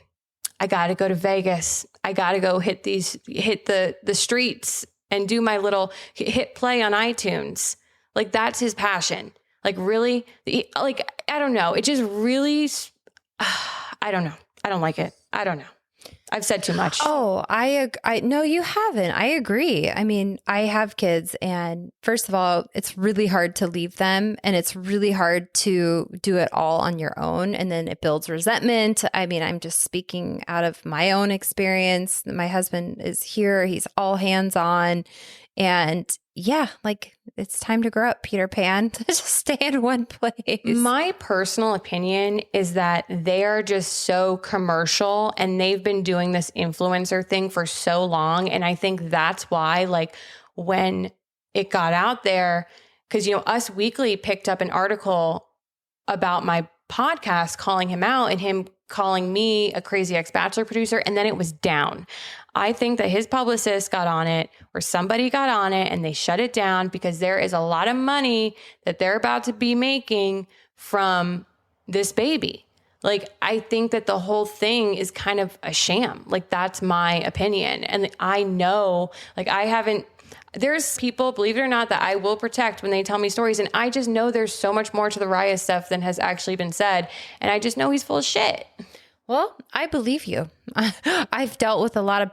I got to go to Vegas. I got to go hit the streets and do my little hit play on iTunes. Like, that's his passion. Like, really? Like, I don't know. It just really, I don't know. I don't like it. I don't know. I've said too much. Oh, no, you haven't. I agree. I mean, I have kids, and first of all, it's really hard to leave them, and it's really hard to do it all on your own. And then it builds resentment. I mean, I'm just speaking out of my own experience. My husband is here. He's all hands on. And yeah, like, it's time to grow up, Peter Pan. Just stay in one place. My personal opinion is that they are just so commercial, and they've been doing this influencer thing for so long. And I think that's why, like, when it got out there, because, Us Weekly picked up an article about my podcast calling him out and him calling me a crazy ex-Bachelor producer, and then it was down. I think that his publicist got on it, or somebody got on it, and they shut it down because there is a lot of money that they're about to be making from this baby. Like, I think that the whole thing is kind of a sham. Like, that's my opinion. And I know, like, there's people, believe it or not, that I will protect when they tell me stories. And I just know there's so much more to the Raya stuff than has actually been said. And I just know he's full of shit. Well, I believe you. I've dealt with a lot of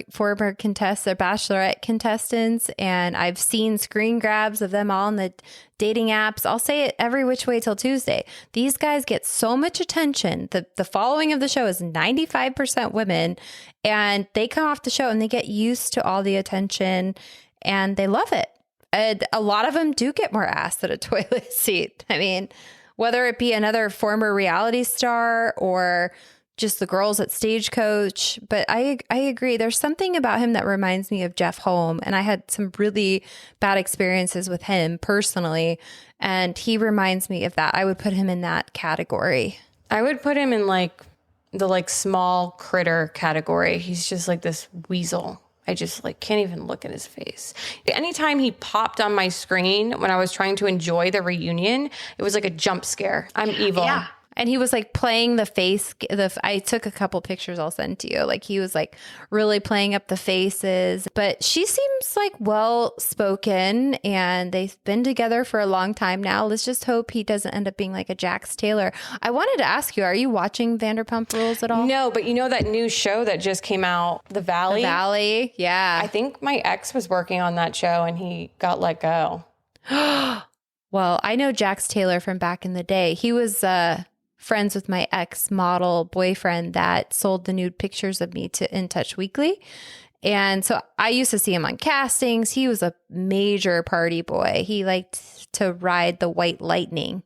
former Bachelorette contestants, and I've seen screen grabs of them all on the dating apps. I'll say it every which way till Tuesday. These guys get so much attention. The following of the show is 95% women, and they come off the show and they get used to all the attention, and they love it. And a lot of them do get more ass than a toilet seat. I mean, whether it be another former reality star or just the girls at Stagecoach. But I agree. There's something about him that reminds me of Jeff Holm. And I had some really bad experiences with him personally. And he reminds me of that. I would put him in that category. I would put him in like the like small critter category. He's just like this weasel. I just like can't even look at his face. Anytime he popped on my screen when I was trying to enjoy the reunion, it was like a jump scare. I'm evil. Yeah. And he was like playing the face. I took a couple pictures I'll send to you. Like he was like really playing up the faces. But she seems like well spoken and they've been together for a long time now. Let's just hope he doesn't end up being like a Jax Taylor. I wanted to ask you, are you watching Vanderpump Rules at all? No, but you know that new show that just came out, The Valley? The Valley, yeah. I think my ex was working on that show and he got let go. Well, I know Jax Taylor from back in the day. He was friends with my ex model boyfriend that sold the nude pictures of me to In Touch Weekly. And so I used to see him on castings. He was a major party boy. He liked to ride the White Lightning.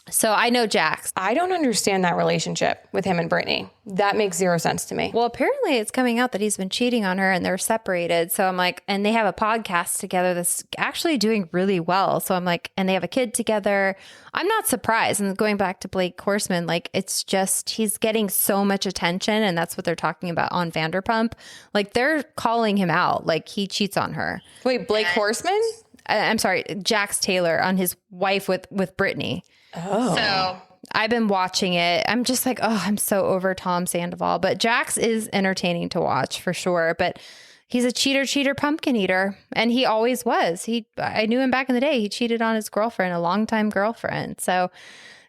So I know Jax. I don't understand that relationship with him and Brittany. That makes zero sense to me. Well, apparently it's coming out that he's been cheating on her and they're separated. So I'm like, and they have a podcast together that's actually doing really well. So I'm like, and they have a kid together. I'm not surprised. And going back to Blake Horstmann, like it's just, he's getting so much attention and that's what they're talking about on Vanderpump. Like they're calling him out. Like he cheats on her. Wait, Blake Horstmann? I'm sorry, Jax Taylor on his wife with Brittany. Oh. So I've been watching it. I'm just like, oh, I'm so over Tom Sandoval. But Jax is entertaining to watch for sure. But he's a cheater, pumpkin eater. And he always was. I knew him back in the day. He cheated on his girlfriend, a longtime girlfriend. So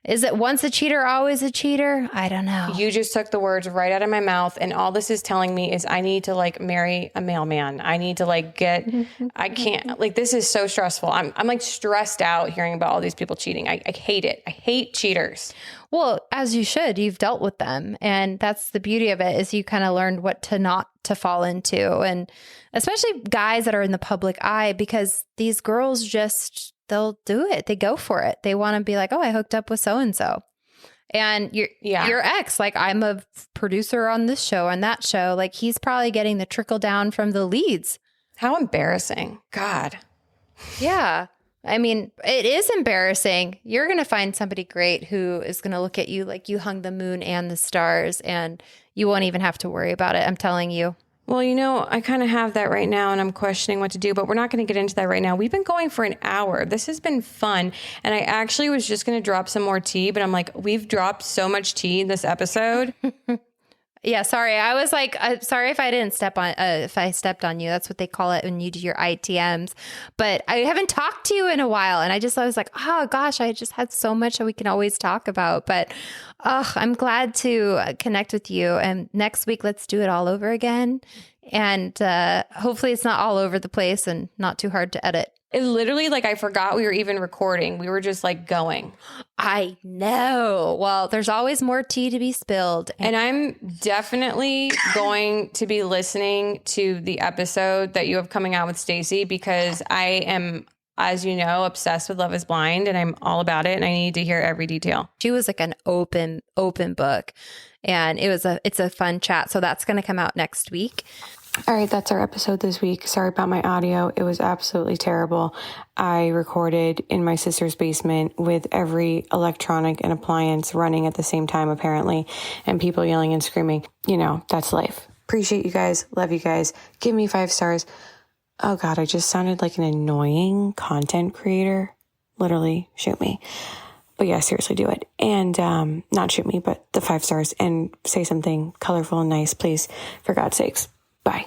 is it once a cheater, always a cheater? I don't know. You just took the words right out of my mouth. And all this is telling me is I need to like marry a mailman. I need to like I can't, like, this is so stressful. I'm like stressed out hearing about all these people cheating. I hate it. I hate cheaters. Well, as you should, you've dealt with them. And that's the beauty of it is you kind of learned what to not to fall into. And especially guys that are in the public eye, because these girls just, they'll do it. They go for it. They want to be like, oh, I hooked up with so-and-so. And your ex, like I'm a producer on this show and that show, like he's probably getting the trickle down from the leads. How embarrassing. God. Yeah. I mean, it is embarrassing. You're going to find somebody great who is going to look at you like you hung the moon and the stars and you won't even have to worry about it. I'm telling you. Well, you know, I kind of have that right now and I'm questioning what to do, but we're not going to get into that right now. We've been going for an hour. This has been fun. And I actually was just going to drop some more tea, but I'm like, we've dropped so much tea in this episode. Yeah, sorry. I was like, sorry if I didn't if I stepped on you. That's what they call it when you do your ITMs. But I haven't talked to you in a while. And I was like, oh gosh, I just had so much that we can always talk about. But I'm glad to connect with you. And next week, let's do it all over again. And hopefully it's not all over the place and not too hard to edit. It literally, like, I forgot we were even recording. We were just like going. I know. Well, there's always more tea to be spilled. And I'm definitely going to be listening to the episode that you have coming out with Stacey because I am, as you know, obsessed with Love is Blind and I'm all about it and I need to hear every detail. She was like an open book and it's a fun chat. So that's going to come out next week. All right, that's our episode this week. Sorry about my audio. It was absolutely terrible. I recorded in my sister's basement with every electronic and appliance running at the same time, apparently, and people yelling and screaming. You know, that's life. Appreciate you guys. Love you guys. Give me 5 stars. Oh God, I just sounded like an annoying content creator. Literally, shoot me. But yeah, seriously, do it. And not shoot me, but the 5 stars and say something colorful and nice, please, for God's sakes. Bye.